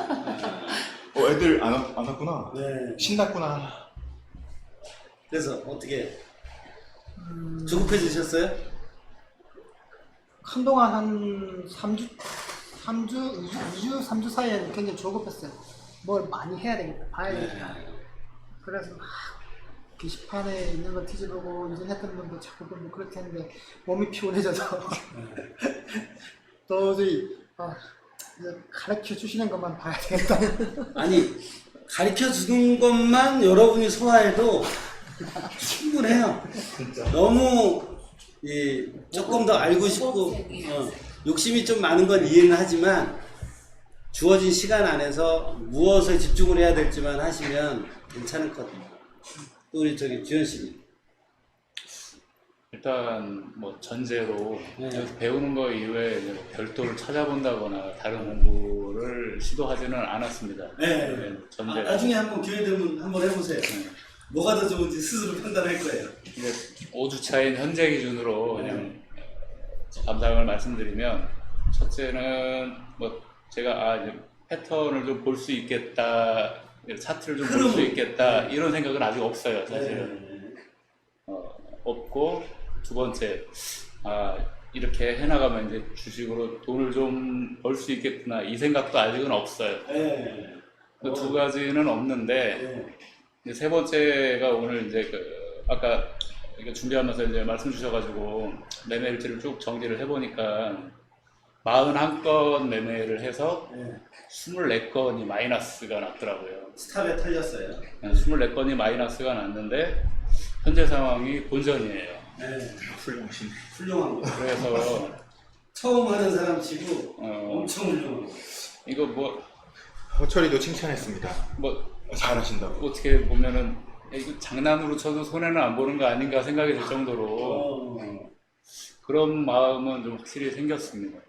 애들 안 왔구나. 네. 신났구나. 그래서 어떻게 조급해지셨어요? 한동안 한 2주, 3주 사이에는 굉장히 조급했어요. 뭘 많이 해야 되겠다, 봐야 되겠다. 그래서 막 게시판에 있는 거 뒤집어보고 인증했던 분도 자꾸 보고 그렇게 했는데 몸이 피곤해져서 도저히 이제 가르쳐 주시는 것만 봐야 되겠다. 아니 가르쳐 주는 것만 여러분이 소화해도 충분해요. 너무 조금 더 알고 싶고 욕심이 좀 많은 건 이해는 하지만 주어진 시간 안에서 무엇에 집중을 해야 될지만 하시면 괜찮을 것 같아요. 또 우리 저기 주현 씨는. 일단 뭐 전제로 네. 여기서 배우는 거 이외에 이제 뭐 별도를 찾아본다거나 다른 공부를 시도하지는 않았습니다. 네. 전제. 나중에 한번 기회 되면 한번 해보세요. 네. 뭐가 더 좋은지 스스로 판단할 거예요. 이제 5주차인 현재 기준으로 그냥 감상을 말씀드리면 첫째는 뭐 제가 이제 패턴을 좀 볼 수 있겠다, 차트를 좀 볼 수 있겠다 이런 생각은 아직 없어요, 사실은. 없고 두 번째 이렇게 해나가면 이제 주식으로 돈을 좀 벌 수 있겠구나 이 생각도 아직은 없어요. 네. 그 두 가지는 없는데 네. 이제 세 번째가 오늘 이제 아까 이거 준비하면서 이제 말씀 주셔가지고 매매 일지를 쭉 정리를 해보니까 41건 매매를 해서 네. 24건이 마이너스가 났더라고요. 스탑에 털렸어요. 24건이 마이너스가 났는데 현재 상황이 본전이에요. 네. 훌륭하시네. 훌륭한 거. 그래서 처음 하는 사람 치고 어, 엄청 훌륭한 거. 이거 뭐 허철이도 칭찬했습니다. 잘하신다고. 어떻게 보면은 이거 장난으로 쳐도 손해는 안 보는 거 아닌가 생각이 들 정도로 그런 마음은 좀 확실히 생겼습니다.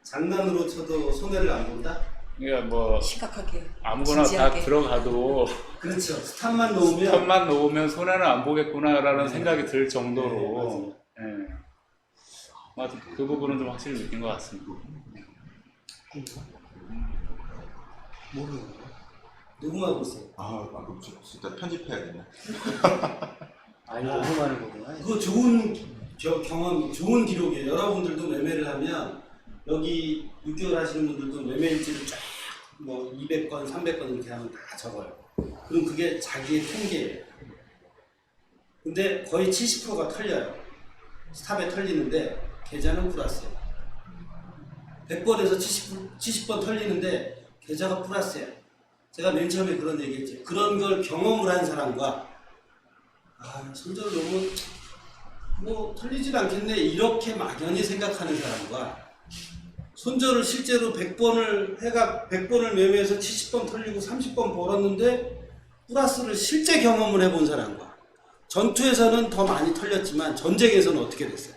장난으로 쳐도 손해를 안 본다? 그러니까 뭐 심각하게 아무거나 진지하게. 다 들어가도 그렇죠. 스탑만 놓으면 스탑만 놓으면 손해는 안 보겠구나라는 생각이 들 정도로 그 부분은 좀 확실히 느낀 것 같습니다. 모르는 거예요. 녹음하고 있어요. 그럼 진짜 편집해야겠네. 아니 너무하는 거구나. 그거 좋은 경험, 좋은 기록이에요. 여러분들도 매매를 하면 여기 6개월 하시는 분들도 매매 일지를 쫙 뭐 200건, 300건 이렇게 하면 다 적어요. 그럼 그게 자기의 통계예요. 근데 거의 70%가 털려요. 스탑에 털리는데 계좌는 플러스예요. 100번에서 70번 털리는데 계좌가 플러스예요. 제가 맨 처음에 그런 얘기했죠. 그런 걸 경험을 한 사람과 손절을 너무 뭐 털리질 않겠네 이렇게 막연히 생각하는 사람과 손절을 실제로 100번을 매매해서 70번 털리고 30번 벌었는데 플러스를 실제 경험을 해본 사람과 전투에서는 더 많이 털렸지만 전쟁에서는 어떻게 됐어요?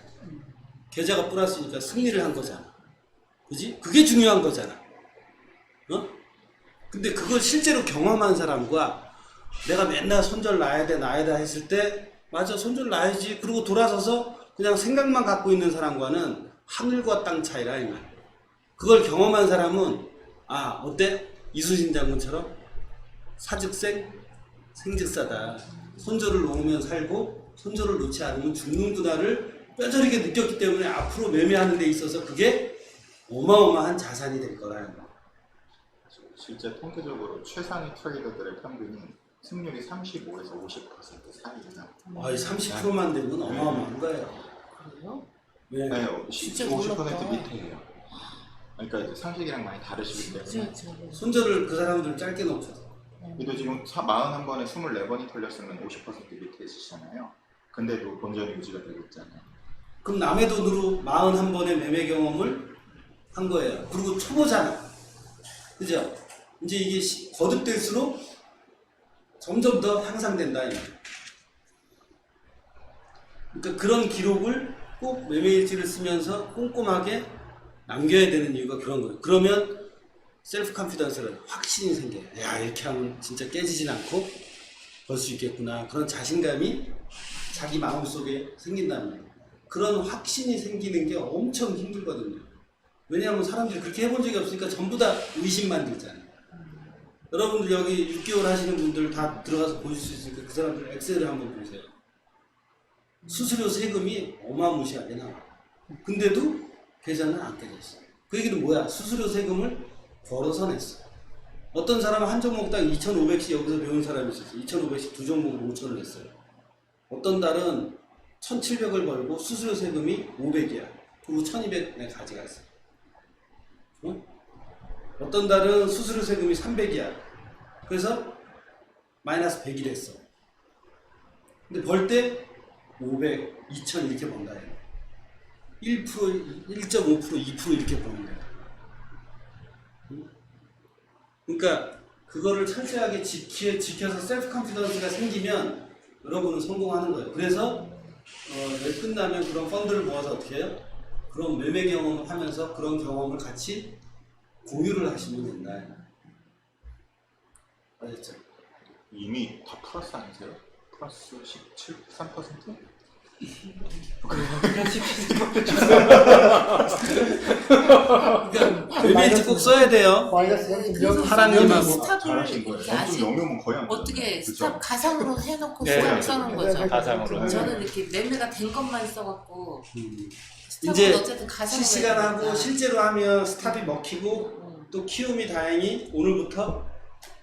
계좌가 플러스니까 승리를 한 거잖아. 그지? 그게 중요한 거잖아. 근데 그걸 실제로 경험한 사람과 내가 맨날 손절 놔야 돼 했을 때 맞아 손절 놔야지 그러고 돌아서서 그냥 생각만 갖고 있는 사람과는 하늘과 땅 차이라 이 말. 그걸 경험한 사람은 어때? 이순신 장군처럼 사즉생 생즉사다. 손절을 놓으면 살고 손절을 놓지 않으면 죽는구나를 뼈저리게 느꼈기 때문에 앞으로 매매하는 데 있어서 그게 어마어마한 자산이 될 거라는 거. 실제 통계적으로 최상위 트레이더들의 평균이 승률이 35에서 50% 사이예요. 30%만 되면 어마어마한 거예요. 그래요? 네. 네, 진짜 50% 몰랐다. 밑에예요. 그러니까 이제 상식이랑 많이 다르시기 때문에. 손절을 그 사람들 짧게 놓쳐서. 그래도 지금 41번에 24번이 털렸으면 50% 밑에 있으시잖아요. 근데도 본전이 유지가 되고 있잖아요. 그럼 남의 돈으로 41번의 매매 경험을 한 거예요. 그리고 초보잖아. 그죠? 이제 이게 거듭될수록 점점 더 향상된다. 그러니까 그런 기록을 꼭 매매일지를 쓰면서 꼼꼼하게 남겨야 되는 이유가 그런 거예요. 그러면 셀프 컨피던스가 확신이 생겨요. 야, 이렇게 하면 진짜 깨지진 않고 벌 수 있겠구나. 그런 자신감이 자기 마음속에 생긴다는 거예요. 그런 확신이 생기는 게 엄청 힘들거든요. 왜냐하면 사람들이 그렇게 해본 적이 없으니까 전부 다 의심만 들잖아요. 여러분들 여기 6개월 하시는 분들 다 들어가서 보실 수 있으니까 그 사람들 엑셀을 한번 보세요. 수수료 세금이 어마무시하게 나와요. 근데도 계좌는 안 깨졌어요. 그 얘기는 뭐야? 수수료 세금을 벌어서 냈어. 어떤 사람은 한 종목당 2,500씩 여기서 배운 사람이 있었어요. 2,500씩 두 종목으로 5,000을 냈어요. 어떤 달은 1,700을 벌고 수수료 세금이 500이야. 그리고 1,200 내가 가져갔어요. 응? 어떤 달은 수수료 세금이 300이야. 그래서 마이너스 100이 됐어. 근데 벌 때 500, 2,000 이렇게 번다. 1%, 1.5%, 2% 이렇게 보는 거예요. 그러니까 그거를 철저하게 지켜서 셀프 컨피던스가 생기면 여러분은 성공하는 거예요. 그래서 여기 끝나면 그런 펀드를 모아서 어떻게 해요? 그런 매매 경험을 하면서 그런 경험을 같이 공유를 하시면 된다. 알겠죠? 이미 다 플러스 아니세요? 플러스 17, 3%? 그러니까 매매인지 꼭 써야 돼요. 마이너스 그래서 0.0 하라님하고 스탑을 잘하신 거예요. 이렇게 아직 0.0이면 거의 안 어떻게 되잖아요. 스탑 그죠? 가상으로 해놓고 네, 스탑 네, 써는 네, 거죠. 네, 가상으로. 네. 저는 이렇게 매매가 된 것만 써갖고 스탑은 이제 어쨌든 가상으로 실시간하고 해야 되니까. 실제로 하면 스탑이 먹히고 또 키움이 다행히 오늘부터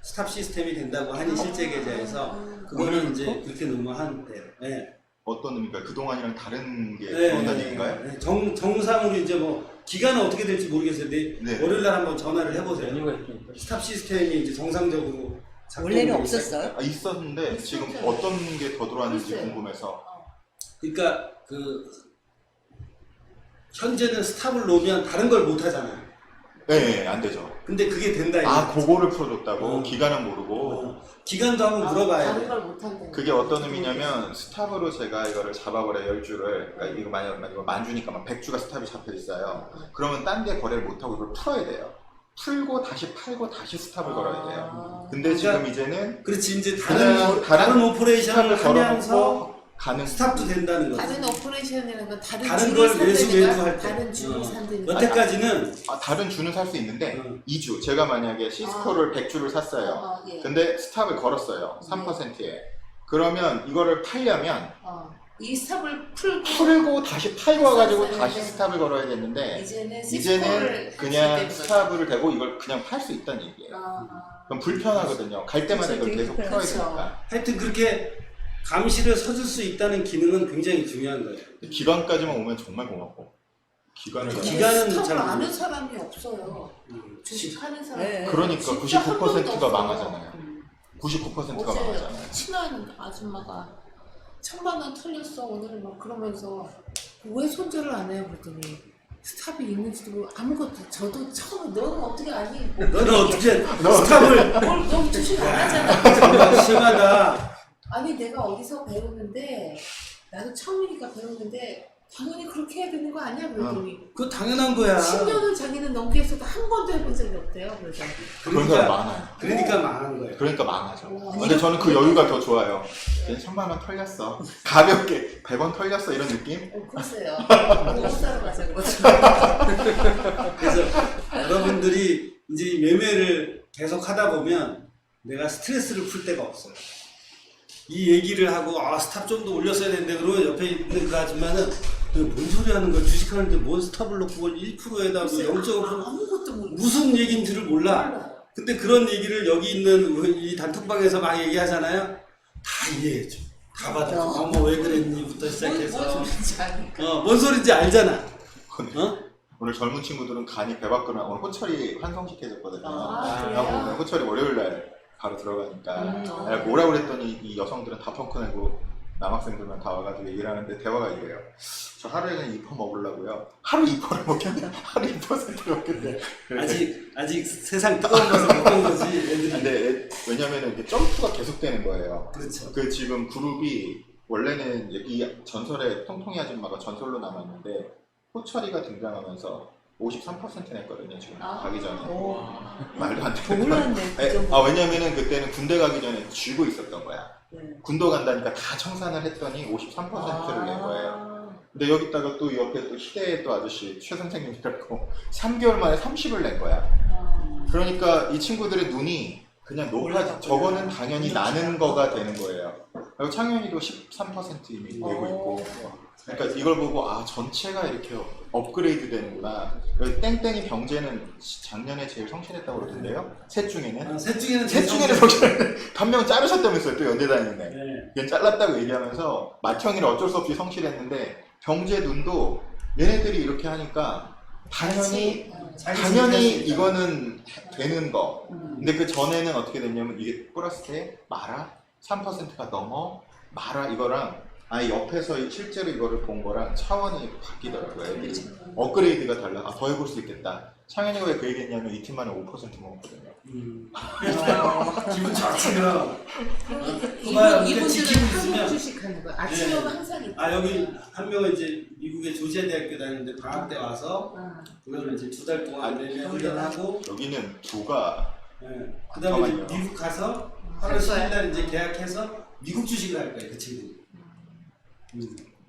스탑 시스템이 된다고 하니 실제 계좌에서 그거는 이제 그렇게 논문한대요. 네. 어떤 의미인가요? 그동안이랑 다른 게 네, 들어온다는 얘기인가요? 네. 정상으로 이제 뭐 기간은 어떻게 될지 모르겠어요. 근데 네. 월요일 날 한번 전화를 해보세요. 메뉴가 있으니까. 스탑 시스템이 이제 정상적으로 작동이 원래는 되고 없었어요? 아, 있었는데 지금 있었어요. 어떤 게 더 들어왔는지 있어요. 궁금해서. 그러니까 현재는 스탑을 놓으면 다른 걸 못 하잖아요. 네, 안 되죠. 근데 그게 된다. 아, 이거지. 그거를 풀어줬다고? 어. 기간은 모르고. 기간도 한번 물어봐야 다른 돼. 걸 못한다는 그게 어떤 의미냐면 스탑으로 제가 이거를 잡아버려요 10주를. 그러니까 이거 만약 만주니까 막 100주가 스탑이 잡혀 있어요. 그러면 딴 데 거래를 못하고 이걸 풀어야 돼요. 풀고 다시 팔고 다시 스탑을 걸어야 돼요. 근데 지금 이제는 그렇지 이제 그냥 다른 오퍼레이션을 스탑을 하면서 걸어놓고 가는 스탑도 된다는 거지. 다른 오퍼레이션이라는 건 다른 다른 주를 걸 매수 산다든가 매도할 때. 다른 주를 산다든가 여태까지는 다른 주는 살 수 있는데 음. 2주 제가 만약에 시스코를 100주를 샀어요. 예. 근데 스탑을 걸었어요. 3%에. 그러면 이거를 팔려면 이 스탑을 풀고 풀고 다시 팔고 와가지고 썼어야 다시 되는데 스탑을 걸어야 되는데 이제는 이제는 그냥 스탑을 대고 이걸 그냥 팔 수 있다는 얘기예요. 그럼 불편하거든요. 갈 때마다 그쵸, 이걸 되게 계속 풀어야 그렇죠. 되니까. 하여튼 그렇게 감시를 서줄 수 있다는 기능은 굉장히 중요한 거예요. 기간까지만 오면 정말 고맙고. 기간을 그 가지고. 기간은 스탑을 잘 아는 모르겠어요. 사람이 없어요. 주식하는 사람. 네. 그러니까 진짜 한 번도 99%가 없어요. 망하잖아요. 99%가 어제 망하잖아요. 친한 아줌마가 1000만 원 털렸어 오늘은 막 그러면서 왜 손절을 안 해요 그랬더니 스탑이 있는지도 모르고 아무것도 저도 처음에 너는 어떻게 아니 너는 어떻게 스탑을 너 주식 안 하잖아. 정말 심하다. 아니 내가 어디서 배웠는데 나도 처음이니까 배웠는데 당연히 그렇게 해야 되는 거 아니야 그랬더니 그거 당연한 거야. 10년을 자기는 넘게 했어도 한 번도 해본 적이 없대요. 그래서 그런 사람 많아요. 그러니까 망한 거예요. 그러니까 망하죠. 어, 근데 저는 그 여유가 더 좋아요. 얘 1000만 원 털렸어. 가볍게 100원 털렸어 이런 느낌? 글쎄요. 못 사러 가자 그러죠. 그래서 여러분들이 이제 이 매매를 계속 하다 보면 내가 스트레스를 풀 데가 없어요. 이 얘기를 하고 스탑 좀 더 올렸어야 되는데 그러면 옆에 있는 그 아줌마는 뭔 소리 하는 거야. 주식하는데 뭔 스탑을 놓고 그걸 1%에다 0.5% 아무것도 모르고 무슨 얘기인지를 몰라. 근데 그런 얘기를 여기 있는 이 단톡방에서 막 얘기하잖아요. 다 이해해줘. 다 받아줘. 어머 왜 그랬니부터 시작해서 뭔 소리인지 아니까. 뭔 소리인지 알잖아. 오늘 젊은 친구들은 간이 배 밖으로 오늘 호철이 환송시켜줬거든요. 그래요? 오늘 호철이 월요일 날 바로 들어가니까 내가 뭐라 그랬더니 이 여성들은 다 펑크내고 남학생들만 다 와가지고 얘기를 하는데 대화가 이래요. 저 하루에 그냥 2% 먹으려고요. 하루 2%를 먹겠네. 하루 2%를 먹겠네. 아직 세상 뜨거운 것을 못 본 거지 애들이. 근데 왜냐면은 이게 점프가 계속되는 거예요. 그렇죠. 그 지금 그룹이 원래는 이 전설의 통통이 아줌마가 전설로 남았는데 호철이가 등장하면서 53% 냈거든요 지금 가기 전에. 말도 안 더 되는 올랐네. 그 네, 정도. 왜냐면은 그때는 군대 가기 전에 쥐고 있었던 거야. 네. 군도 간다니까 다 청산을 했더니 53%를 낸 거예요. 근데 여기다가 또 옆에 또 희대의 또 아저씨 최 선생님이라고 3개월 만에 30을 낸 거야. 그러니까 이 친구들의 눈이 그냥 높아지. 저거는 당연히 나는 거가 되는 거예요. 그리고 창현이도 13% 이미 내고 있고. 그러니까 이걸 보고 전체가 이렇게 업그레이드 되는구나. 여기 땡땡이 병재는 작년에 제일 성실했다고 그러던데요. 셋 중에는 셋 중에는 성실했는데 한 명 자르셨다면서요. 또 연대 다니는데. 네. 얘 잘랐다고 얘기하면서 맏형이를 어쩔 수 없이 성실했는데 병재 눈도 얘네들이 이렇게 하니까 당연히 이거는 되는 거. 근데 그 전에는 어떻게 됐냐면 이게 플러스 때 마라 3%가 넘어 마라 이거랑 아예 옆에서 실제로 이거를 본 거랑 차원이 바뀌더라고요. 애들이. 업그레이드가 달라. 아, 더 해볼 수 있겠다. 창현이가 왜 그 얘기했냐면 이 팀 만에 5% 먹었거든요. 기분 좋지요. 봐요. 이분들은 지키고 한국 있으면. 주식하는 거. 아침은 항상 있죠. 아 여기 한 명은 이제 미국의 조지아대학교 다니는데 방학 때 와서 그거를 이제 2달 동안 내내 훈련하고 여기는 두가 그다음에 이제 잠깐만요. 미국 가서 8월 10일날 이제 계약해서 미국 주식을 할 거예요 그 친구.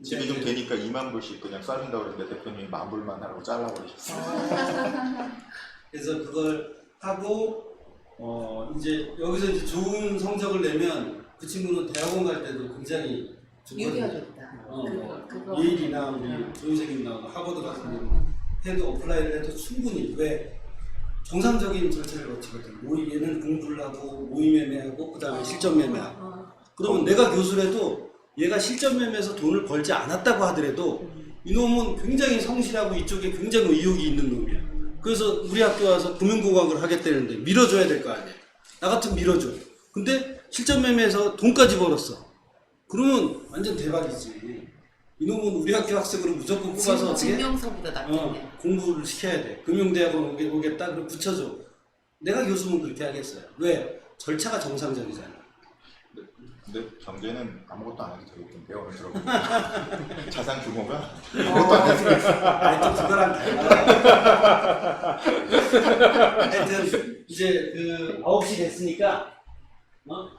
집이 좀 되니까 2만 불씩 그냥 쏴준다고 그랬는데 대표님이 10,000불만 하라고 잘라버리셨어요. 그래서 그걸 하고 이제 여기서 이제 좋은 성적을 내면 그 친구는 대학원 갈 때도 굉장히 좋거든요. 유리하겠다. 그거. 예일이나 우리 조인생이나 하버드 가서 해도 어플라이를 해도 충분히 왜 정상적인 절차를 거치거든. 얘는 공부를 하고 모의 매매하고 그다음에 실전 매매하고. 그러면 내가 교수라도 얘가 실전 매매에서 돈을 벌지 않았다고 하더라도 이놈은 굉장히 성실하고 이쪽에 굉장히 의욕이 있는 놈이야. 그래서 우리 학교 와서 금융공학을 하겠다는데 밀어줘야 될 거 아니야. 나 같으면 밀어줘. 근데 실전 매매에서 돈까지 벌었어. 그러면 완전 대박이지. 이놈은 우리 학교 학생으로 무조건 뽑아서 어떻게 증명서보다 낫겠네. 공부를 시켜야 돼. 금융대학원 오겠다. 그럼 붙여줘. 내가 교수면 그렇게 하겠어요. 왜? 절차가 정상적이잖아. 근데 경제는 아무것도 안 해도 되겠던데요. 오늘 들어보니까. 자산 규모가 아무것도 안 해도 되겠어요. 아니 또 그거랑 달라. 하여튼 이제 그 9시 됐으니까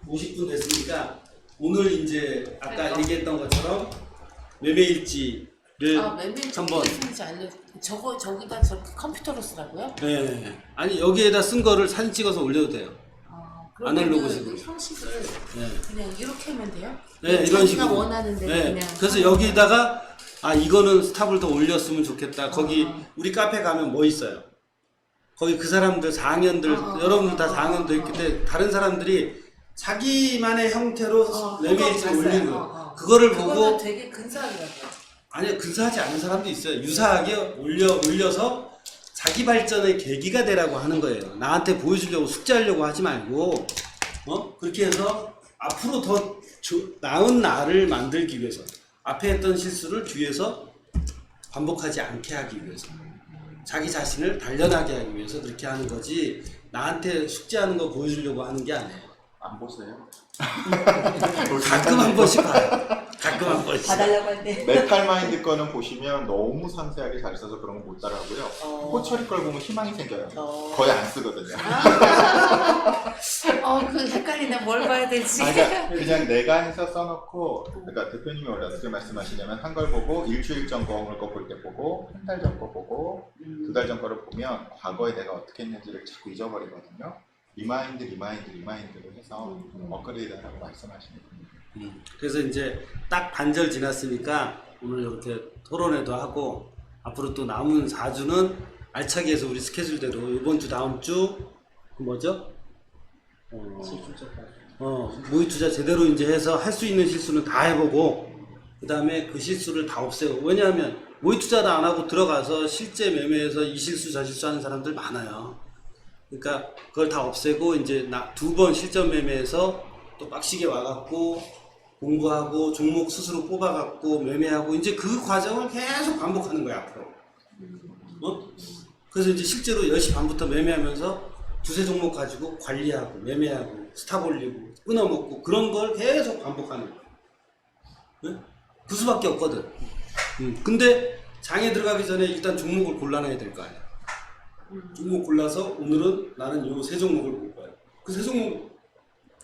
50분 됐으니까 오늘 이제 아까 얘기했던 것처럼 매매일지를 매매 한번. 어떻게 쓰는지 알려. 저기다 저 컴퓨터로 쓰라고요? 네. 아니 여기에다 쓴 거를 사진 찍어서 올려도 돼요. 아날로그식으로. 형식을 네. 그냥 이렇게 하면 돼요? 네, 이런 자기가 식으로. 원하는 대로 네. 그냥. 그래서 여기다가 이거는 스탑을 더 올렸으면 좋겠다. 거기 우리 카페 가면 뭐 있어요? 거기 그 사람들 4학년들 여러분들 다 4학년도 있기 때문에 다른 사람들이 자기만의 형태로 매매일지를 올린 거예요. 그거를 그거는 보고 되게 근사하더라고요. 아니 근사하지 않은 사람도 있어요. 유사하게 올려서 자기 발전의 계기가 되라고 하는 거예요. 나한테 보여주려고 숙제하려고 하지 말고 그렇게 해서 앞으로 더 나은 나를 만들기 위해서 앞에 했던 실수를 뒤에서 반복하지 않게 하기 위해서 자기 자신을 단련하게 하기 위해서 그렇게 하는 거지 나한테 숙제하는 거 보여주려고 하는 게 아니에요. 안 보세요? 가끔 한 번씩 봐요. 가끔 한 번씩. 봐달라고 할 때. 메탈 마인드 거는 보시면 너무 상세하게 잘 써서 그런 거 못 따라하고요. 호철이 걸 보면 희망이 생겨요. 거의 안 쓰거든요. 그 헷갈리네. 뭘 봐야 될지. 그러니까 그냥 내가 해서 써놓고, 그러니까 대표님이 원래 어떻게 말씀하시냐면 한 걸 보고 일주일 전 거를 거 볼 때 보고 한 달 전 거 보고 2달 전 거를 보면 과거에 내가 어떻게 했는지를 자꾸 잊어버리거든요. 리마인드를 해서 업그레이드하라고 말씀하시는 분이에요. 그래서 이제 딱 반절 지났으니까 오늘 이렇게 토론회도 하고 앞으로 또 남은 4주는 알차게 해서 우리 스케줄대로 이번 주 다음 주 뭐죠? 모의 투자 제대로 이제 해서 할 수 있는 실수는 다 해보고 그 다음에 그 실수를 다 없애고 왜냐하면 모의 투자도 안 하고 들어가서 실제 매매에서 이 실수 저 실수 하는 사람들 많아요. 그러니까 그걸 다 없애고 이제 2번 실전 매매에서 또 빡시게 와갖고 공부하고 종목 스스로 뽑아갖고 매매하고 이제 그 과정을 계속 반복하는 거야 앞으로. 그래서 이제 실제로 10시 반부터 매매하면서 두세 종목 가지고 관리하고 매매하고 스탑 올리고 끊어먹고 그런 걸 계속 반복하는 거야. 네? 그 수밖에 없거든. 근데 장에 들어가기 전에 일단 종목을 골라놔야 될 거 아니야. 종목 골라서 오늘은 나는 요 세 종목을 볼 거야. 그 세 종목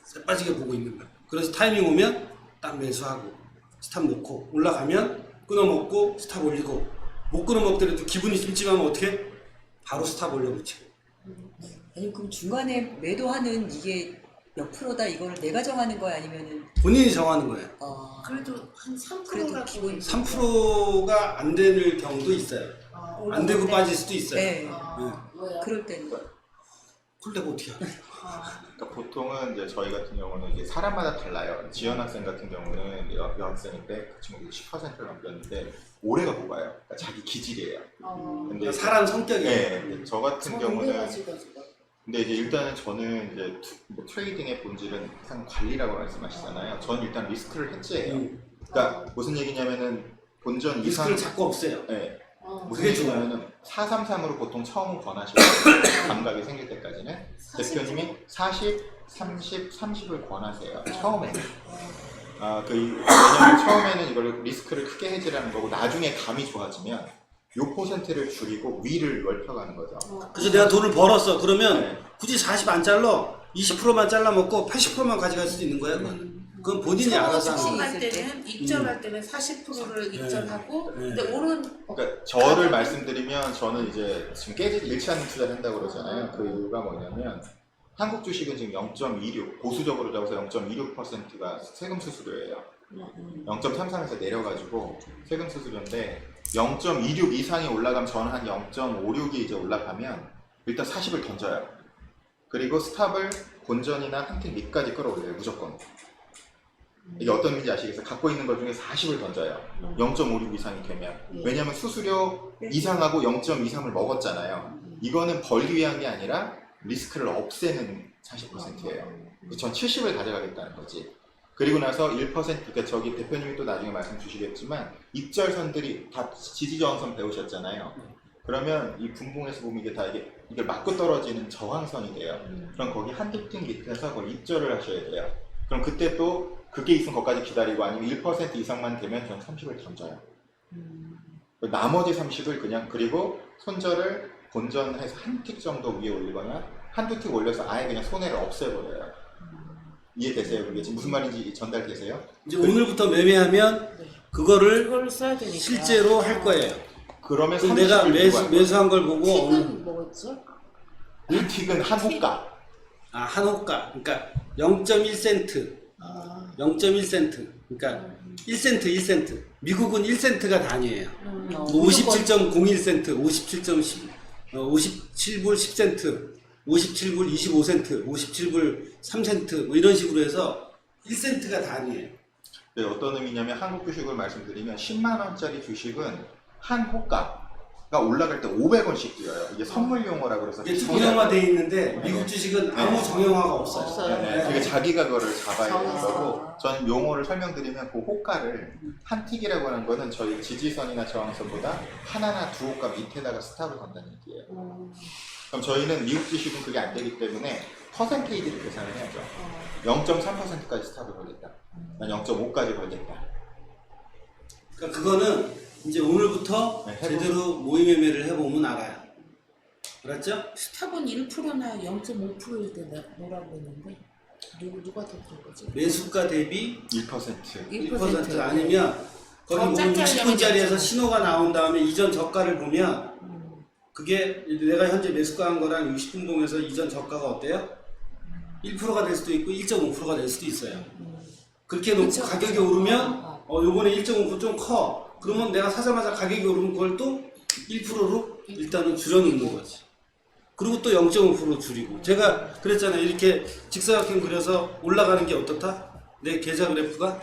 새빠지게 보고 있는 거야. 그래서 타이밍 오면 딱 매수하고 스탑 놓고 올라가면 끊어먹고 스탑 올리고 못 끊어먹더라도 기분이 찜찜하면 어떻게? 바로 스탑 올려붙이고. 아니 그럼 중간에 매도하는 이게 몇 프로다 이거를 내가 정하는 거야 아니면은 본인이 정하는 거예요. 그래도 한 3%가 그래도 기본 3%가 안 되는 경우도 있어요. 안 되고 빠질 수도 있어요. 네. 뭐야? 그럴 때는 그걸 내가 어떻게 하냐. 그러니까 보통은 이제 저희 같은 경우는 이제 사람마다 달라요. 지연 학생 같은 경우는 여학생인데 그 친구들이 10%를 넘겼는데 올해가 뭐가요? 그러니까 자기 기질이에요. 근데 사람 성격이에요. 네, 저 같은 경우는 근데 이제 일단은 저는 이제 트레이딩의 본질은 항상 관리라고 말씀하시잖아요. 저는 일단 리스크를 해지해요. 그러니까 무슨 얘기냐면은 본전 이상 리스크를 자꾸 없애요. 네. 어. 무슨 그게 좋아요. 얘기냐면은 433으로 보통 처음 권하시고 감각이 생길 때까지는 대표님이 40, 30, 30을 권하세요. 처음에는. 왜냐면 처음에는 이걸 리스크를 크게 해지라는 거고 나중에 감이 좋아지면 요 퍼센트를 줄이고 위를 넓혀가는 거죠. 그래서 내가 돈을 벌었어. 그러면 네. 굳이 40 안 잘라 20%만 잘라 먹고 80%만 가져갈 수도 있는 거야. 그건 본인이 알아서 하는 거야. 할 때는 입절할 때는 40%를 입절하고 근데 오른 그러니까 저를 말씀드리면 저는 이제 지금 깨지지 잃지 않는 투자를 한다고 그러잖아요. 그 이유가 뭐냐면 한국 주식은 지금 0.26 보수적으로 잡아서 0.26%가 세금 수수료예요. 0.33에서 내려가지고 세금 수수료인데 0.26 이상이 올라가면 저는 한 0.56이 이제 올라가면 일단 40을 던져요. 그리고 스탑을 본전이나 한팀 밑까지 끌어올려요. 무조건. 이게 어떤 의미인지 아시겠어요? 갖고 있는 것 중에 40을 던져요. 0.56 이상이 되면. 왜냐하면 수수료 이상하고 0.23을 먹었잖아요. 이거는 벌기 위한 게 아니라 리스크를 없애는 40%예요. 전 70을 가져가겠다는 거지. 그리고 나서 1% 그러니까 저기 대표님이 또 나중에 말씀 주시겠지만 입절선들이 다 지지저항선 배우셨잖아요. 그러면 이 분봉에서 보면 이게 다 이게 맞고 떨어지는 저항선이 돼요. 그럼 거기 한두 팀 밑에서 그걸 입절을 하셔야 돼요. 그럼 그때 또 그게 있으면 거기까지 기다리고 아니면 1% 이상만 되면 그냥 30을 던져요. 나머지 30을 그냥 그리고 손절을 본전해서 한 틱 정도 위에 올리거나 한두 틱 올려서 아예 그냥 손해를 없애버려요. 이해되세요? 그게 지금 무슨 말인지 전달되세요? 이제 오늘부터 매매하면 그거를 써야 되니까 실제로 할 거예요. 그러면 그럼 내가 30을 매수한 걸 보고 틱은 뭐였죠? 이 틱은 한호가. 한호가 그러니까 0.1센트 0.1센트 그러니까 1센트 미국은 1센트가 단위예요. 57.01센트 57불 10센트 57불 25센트 57불 3센트 뭐 이런 식으로 해서 1센트가 단위예요. 네, 어떤 의미냐면 한국 주식을 말씀드리면 10만 원짜리 주식은 한 호가가 올라갈 때 500원씩 뛰어요. 이게 선물 용어라고 그래서 이게 정형화되어 있는데 미국 주식은 아무 정형화가 없어요. 네, 그게 자기가 그거를 잡아야 되는 거고 저는 용어를 설명드리면 그 호가를 한 틱이라고 하는 거는 저희 지지선이나 저항선보다 하나나 두 호가 밑에다가 스탑을 건다는 얘기예요. 그럼 저희는 미국 주식은 그게 안 되기 때문에 퍼센테이지를 계산을 해야죠. 0.3%까지 스탑을 걸겠다. 난 0.5까지 걸겠다. 그러니까 그거는 이제 오늘부터 네, 제대로 모의 매매를 해보면 알아요. 알았죠? 스탑은 1%나 0.5%일 때 뭐라고 했는데 누가 더 그런 거지? 매수가 대비 1%. 1% 아니면 거기 보면 짧게 60분짜리에서 하려면 신호가 나온 다음에 이전 저가를 보면 그게 내가 현재 매수가 한 거랑 60분 봉에서 이전 저가가 어때요? 1%가 될 수도 있고 1.5%가 될 수도 있어요. 그렇게 놓고 그쵸. 가격이 오르면 요번에 1.5% 좀 커. 그러면 내가 사자마자 가격이 오르면 그걸 또 1%로 일단은 줄여놓는 거지. 그리고 또 0.5% 줄이고. 제가 그랬잖아요. 이렇게 직사각형 그려서 올라가는 게 어떻다? 내 계좌 그래프가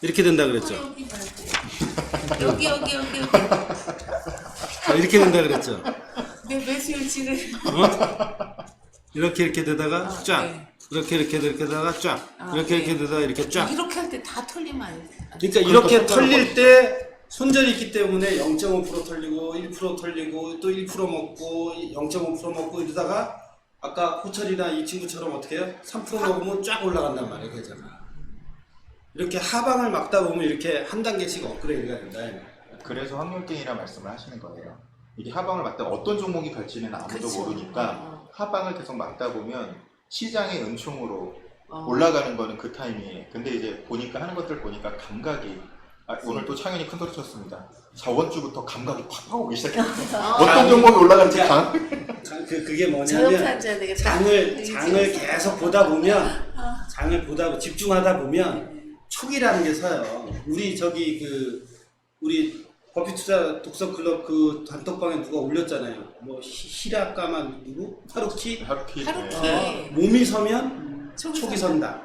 이렇게 된다 그랬죠. 여기 이렇게 된다 그랬죠. 내 매수일치를 이렇게 되다가 쫙. 네. 이렇게 되다가 쫙. 이렇게 되다가 이렇게 쫙. 이렇게 할 때 다 털리면 안 돼. 그러니까 이렇게 털릴 때 손절이 있기 때문에 0.5% 털리고 1% 털리고 또 1% 먹고 0.5% 먹고 이러다가 아까 호철이나 이 친구처럼 어떻게 해요? 3% 먹으면 쫙 올라간단 말이에요. 계좌가. 이렇게 하방을 막다 보면 이렇게 한 단계씩 업그레이드가 된다. 그래서 확률갱이라 말씀을 하시는 거예요. 이게 하방을 막다 어떤 종목이 갈지는 아무도 그쵸. 모르니까 하방을 계속 막다 보면 시장의 은총으로 올라가는 거는 그 타이밍에. 근데 이제 보니까 하는 것들 보니까 감각이 오늘 또 창현이 큰 소리 쳤습니다. 저번 주부터 감각이 팍 오기 시작했어요. 어떤 종목이 올라갈지 그게 저녁 뭐냐면 앉아야 되겠다. 장을 계속 보다 보면 집중하다 보면 촉이라는 게 서요. 우리 우리 버피 투자 독서 클럽 그 단톡방에 누가 올렸잖아요. 뭐 히라카마 누구? 하루키? 하루키. 몸이 서면 촉이 선다.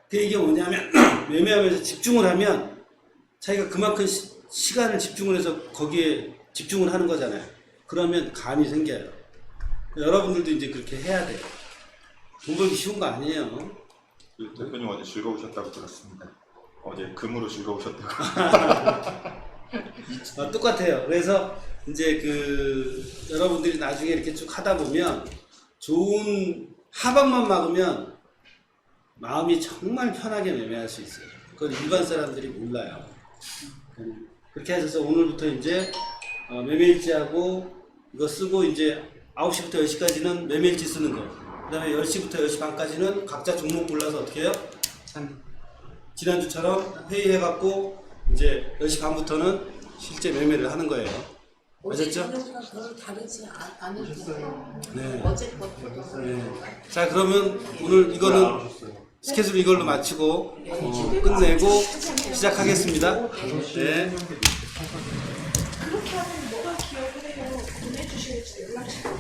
그 얘기가 뭐냐면 매매하면서 집중을 하면 자기가 그만큼 시간을 집중을 해서 거기에 집중을 하는 거잖아요. 그러면 감이 생겨요. 여러분들도 이제 그렇게 해야 돼요. 돈 벌기 쉬운 거 아니에요. 대표님 어제 즐거우셨다고 들었습니다. 어제 금으로 즐거우셨다고. 똑같아요. 그래서 이제 여러분들이 나중에 이렇게 쭉 하다 보면 좋은 하방만 막으면 마음이 정말 편하게 매매할 수 있어요. 그건 일반 사람들이 몰라요. 그렇게 하셔서 오늘부터 이제 매매일지하고 이거 쓰고 이제 9시부터 10시까지는 매매일지 쓰는 거. 그 다음에 10시부터 10시 반까지는 각자 종목 골라서 어떻게 해요? 지난주처럼 회의해갖고 이제 10시 반부터는 실제 매매를 하는 거예요. 어제 아셨죠? 저녁과 별로 다르지 않을 텐데. 네. 어제 것보다. 네. 자, 그러면 오늘 이거는 스케줄 이걸로 마치고 끝내고 시작하겠습니다. 네. 그렇게 하면 뭐가 기억을 해요. 보내주실지 연락처.